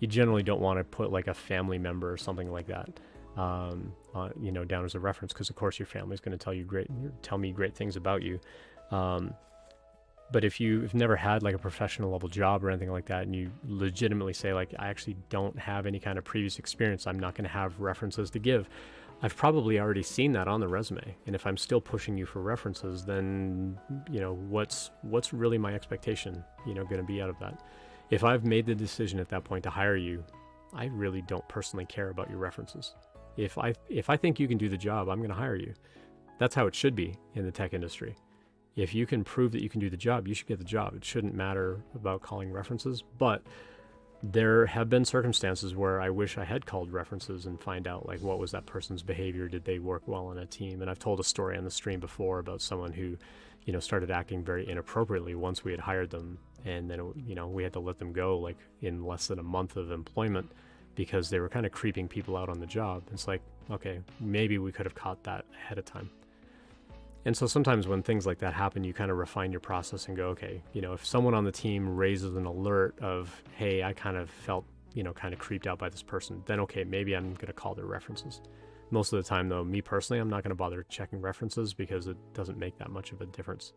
generally don't want to put like a family member or something like that, down as a reference, because of course your family's going to tell me great things about you. But if you've never had like a professional level job or anything like that, and you legitimately say, like, I actually don't have any kind of previous experience, I'm not going to have references to give, I've probably already seen that on the resume. And if I'm still pushing you for references, then, what's really my expectation, going to be out of that? If I've made the decision at that point to hire you, I really don't personally care about your references. If I think you can do the job, I'm going to hire you. That's how it should be in the tech industry. If you can prove that you can do the job, you should get the job. It shouldn't matter about calling references, but there have been circumstances where I wish I had called references and find out, like, what was that person's behavior? Did they work well on a team? And I've told a story on the stream before about someone who, started acting very inappropriately once we had hired them. and then we had to let them go like in less than a month of employment because they were kind of creeping people out on the job. It's like, okay, maybe we could have caught that ahead of time. And so sometimes when things like that happen, you kind of refine your process and go, okay, if someone on the team raises an alert of, hey, I kind of felt, kind of creeped out by this person, then okay, maybe I'm going to call their references. Most of the time, though, me personally, I'm not going to bother checking references because it doesn't make that much of a difference.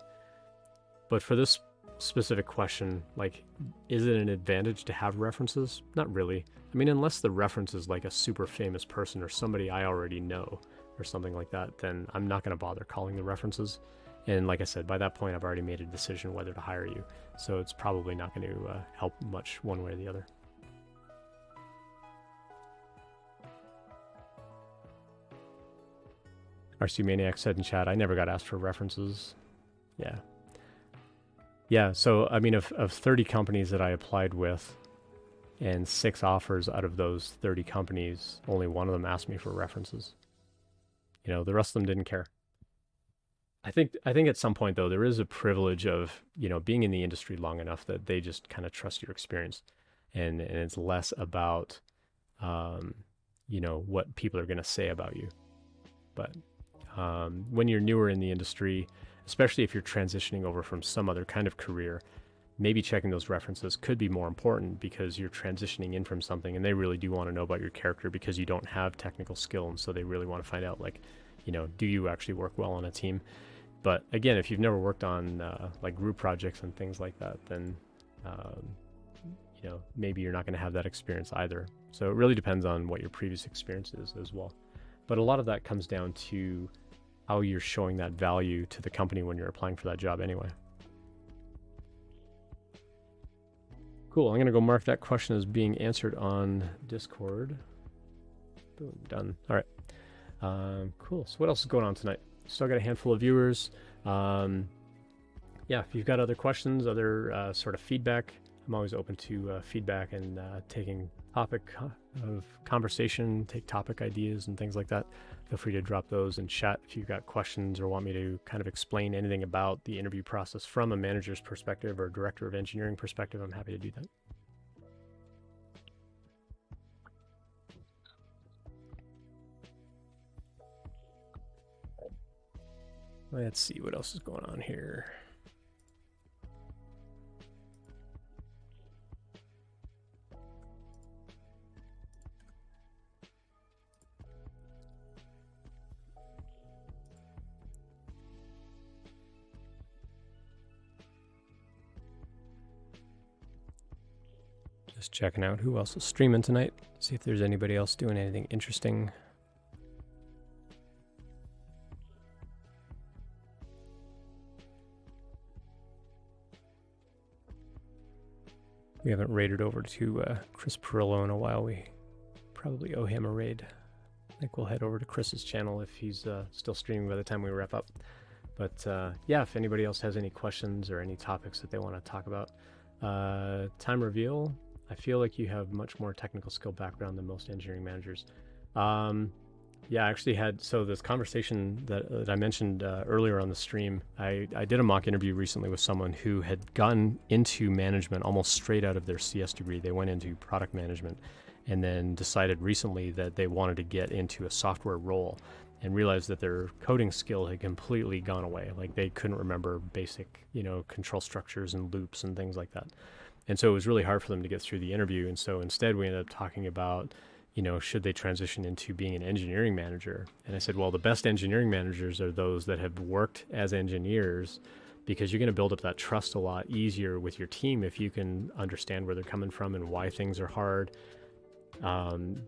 But for this specific question, like, is it an advantage to have references? Not really. I mean, unless the reference is like a super famous person or somebody I already know or something like that, then I'm not going to bother calling the references. And like I said, by that point, I've already made a decision whether to hire you. So it's probably not going to help much one way or the other. RC Maniac said in chat, I never got asked for references. Yeah, so I mean, of 30 companies that I applied with and 6 offers out of those 30 companies, only one of them asked me for references. The rest of them didn't care. I think at some point, though, there is a privilege of, being in the industry long enough that they just kind of trust your experience. And it's less about, what people are going to say about you. But when you're newer in the industry, especially if you're transitioning over from some other kind of career, maybe checking those references could be more important because you're transitioning in from something and they really do want to know about your character because you don't have technical skill. And so they really want to find out, like, do you actually work well on a team? But again, if you've never worked on like group projects and things like that, then, maybe you're not going to have that experience either. So it really depends on what your previous experience is as well. But a lot of that comes down to how you're showing that value to the company when you're applying for that job anyway. Cool, I'm gonna go mark that question as being answered on Discord. Boom, done. All right, cool. So what else is going on tonight? Still got a handful of viewers. Yeah, if you've got other questions, other sort of feedback, I'm always open to feedback and taking topic of conversation, take topic ideas and things like that. Feel free to drop those in chat if you've got questions or want me to kind of explain anything about the interview process from a manager's perspective or director of engineering perspective. I'm happy to do that. Let's see what else is going on here. Just checking out who else is streaming tonight. See if there's anybody else doing anything interesting. We haven't raided over to Chris Pirillo in a while. We probably owe him a raid. I think we'll head over to Chris's channel if he's still streaming by the time we wrap up. But yeah, if anybody else has any questions or any topics that they want to talk about. Time reveal. I feel like you have much more technical skill background than most engineering managers. Yeah, I actually had, so this conversation that I mentioned earlier on the stream, I did a mock interview recently with someone who had gone into management almost straight out of their CS degree. They went into product management and then decided recently that they wanted to get into a software role and realized that their coding skill had completely gone away. Like they couldn't remember basic, control structures and loops and things like that. And so it was really hard for them to get through the interview. And so instead we ended up talking about, should they transition into being an engineering manager? And I said, well, the best engineering managers are those that have worked as engineers, because you're going to build up that trust a lot easier with your team if you can understand where they're coming from and why things are hard.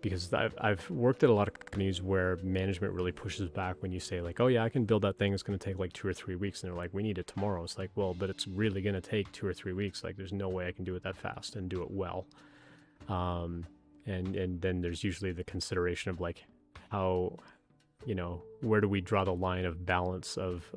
Because I've worked at a lot of companies where management really pushes back when you say like, oh yeah, I can build that thing. It's going to take like 2 or 3 weeks. And they're like, we need it tomorrow. It's like, well, but it's really going to take 2 or 3 weeks. Like there's no way I can do it that fast and do it well. And then there's usually the consideration of like how, where do we draw the line of balance of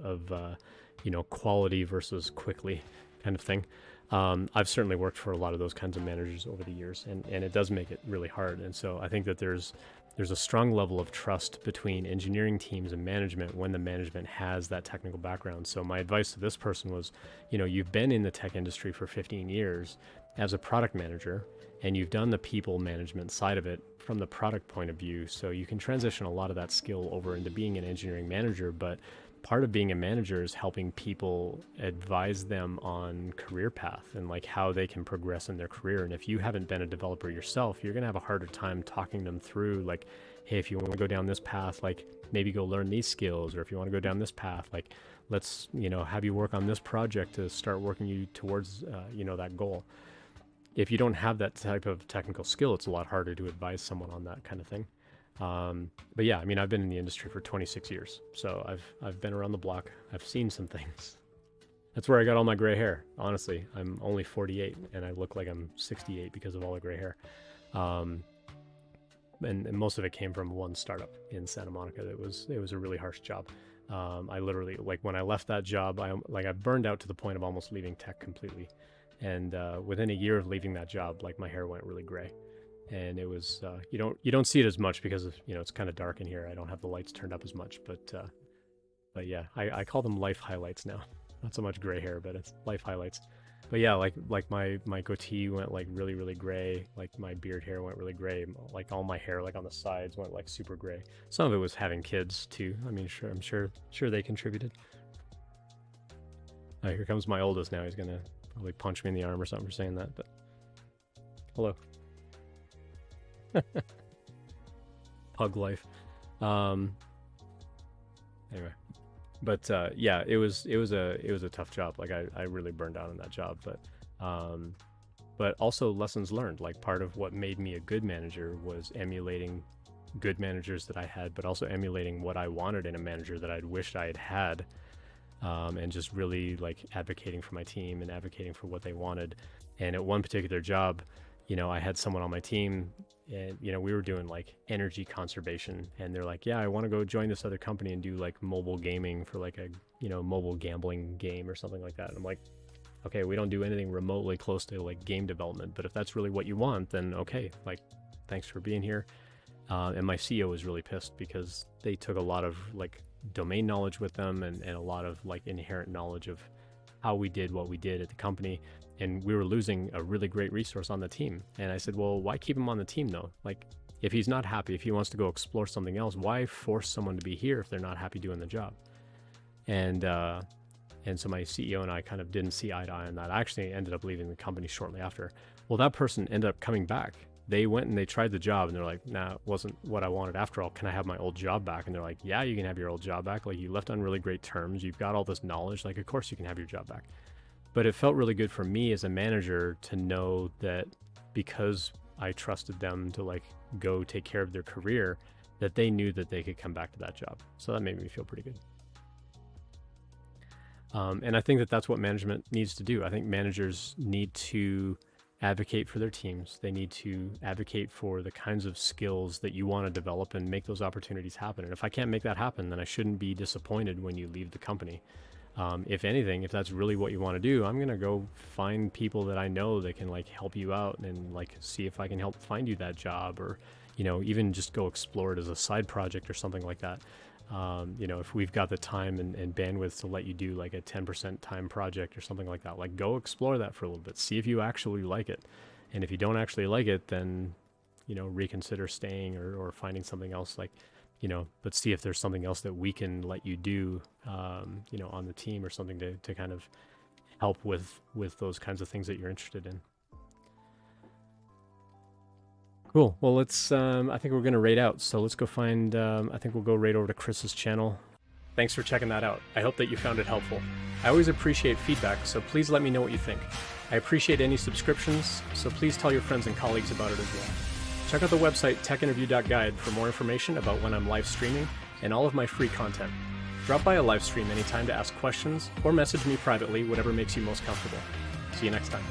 quality versus quickly kind of thing. I've certainly worked for a lot of those kinds of managers over the years, and it does make it really hard. And so I think that there's there's a strong level of trust between engineering teams and management when the management has that technical background. So my advice to this person was, you've been in the tech industry for 15 years as a product manager, and you've done the people management side of it from the product point of view. So you can transition a lot of that skill over into being an engineering manager. But part of being a manager is helping people, advise them on career path and like how they can progress in their career. And if you haven't been a developer yourself, you're going to have a harder time talking them through like, hey, if you want to go down this path, like maybe go learn these skills, or if you want to go down this path, like let's, have you work on this project to start working you towards, that goal. If you don't have that type of technical skill, it's a lot harder to advise someone on that kind of thing. But yeah, I mean, I've been in the industry for 26 years, so I've been around the block. I've seen some things. That's where I got all my gray hair. Honestly, I'm only 48 and I look like I'm 68 because of all the gray hair. And most of it came from one startup in Santa Monica. It was a really harsh job. I literally, like when I left that job, I burned out to the point of almost leaving tech completely. And within a year of leaving that job, like my hair went really gray. And it was, you don't see it as much because of, it's kind of dark in here. I don't have the lights turned up as much, but yeah, I call them life highlights now. Not so much gray hair, but it's life highlights. But yeah, like my goatee went like really, really gray. Like my beard hair went really gray. Like all my hair, like on the sides, went like super gray. Some of it was having kids too. I mean, I'm sure they contributed. Here comes my oldest now. He's gonna probably punch me in the arm or something for saying that. But hello. Pug life. Anyway, but yeah, it was a tough job. Like I really burned out on that job, but also lessons learned. Like part of what made me a good manager was emulating good managers that I had, but also emulating what I wanted in a manager that I'd wished I had had, and just really like advocating for my team and advocating for what they wanted. And at one particular job, I had someone on my team and, we were doing like energy conservation, and they're like, yeah, I want to go join this other company and do like mobile gaming for like a, mobile gambling game or something like that. And I'm like, okay, we don't do anything remotely close to like game development, but if that's really what you want, then okay, like, thanks for being here. And my CEO was really pissed because they took a lot of like domain knowledge with them and a lot of like inherent knowledge of how we did what we did at the company. And we were losing a really great resource on the team. And I said, well, why keep him on the team though? Like, if he's not happy, if he wants to go explore something else, why force someone to be here if they're not happy doing the job? And so my CEO and I kind of didn't see eye to eye on that. I actually ended up leaving the company shortly after. Well, that person ended up coming back. They went and they tried the job and they're like, nah, it wasn't what I wanted after all. Can I have my old job back? And they're like, yeah, you can have your old job back. Like, you left on really great terms. You've got all this knowledge. Like, of course you can have your job back. But it felt really good for me as a manager to know that because I trusted them to like go take care of their career, that they knew that they could come back to that job. So that made me feel pretty good. And I think that that's what management needs to do. I think managers need to advocate for their teams. They need to advocate for the kinds of skills that you want to develop and make those opportunities happen. And if I can't make that happen, then I shouldn't be disappointed when you leave the company. If anything, if that's really what you want to do, I'm going to go find people that I know that can like help you out and like see if I can help find you that job, or, even just go explore it as a side project or something like that. If we've got the time and bandwidth to let you do like a 10% time project or something like that, like go explore that for a little bit, see if you actually like it. And if you don't actually like it, then, reconsider staying or finding something else, like, but see if there's something else that we can let you do, on the team or something to kind of help with those kinds of things that you're interested in. Cool. Well, let's, I think we're going to raid out. So let's go find, I think we'll go raid over to Chris's channel. Thanks for checking that out. I hope that you found it helpful. I always appreciate feedback, so please let me know what you think. I appreciate any subscriptions, so please tell your friends and colleagues about it as well. Check out the website techinterview.guide for more information about when I'm live streaming and all of my free content. Drop by a live stream anytime to ask questions or message me privately, whatever makes you most comfortable. See you next time.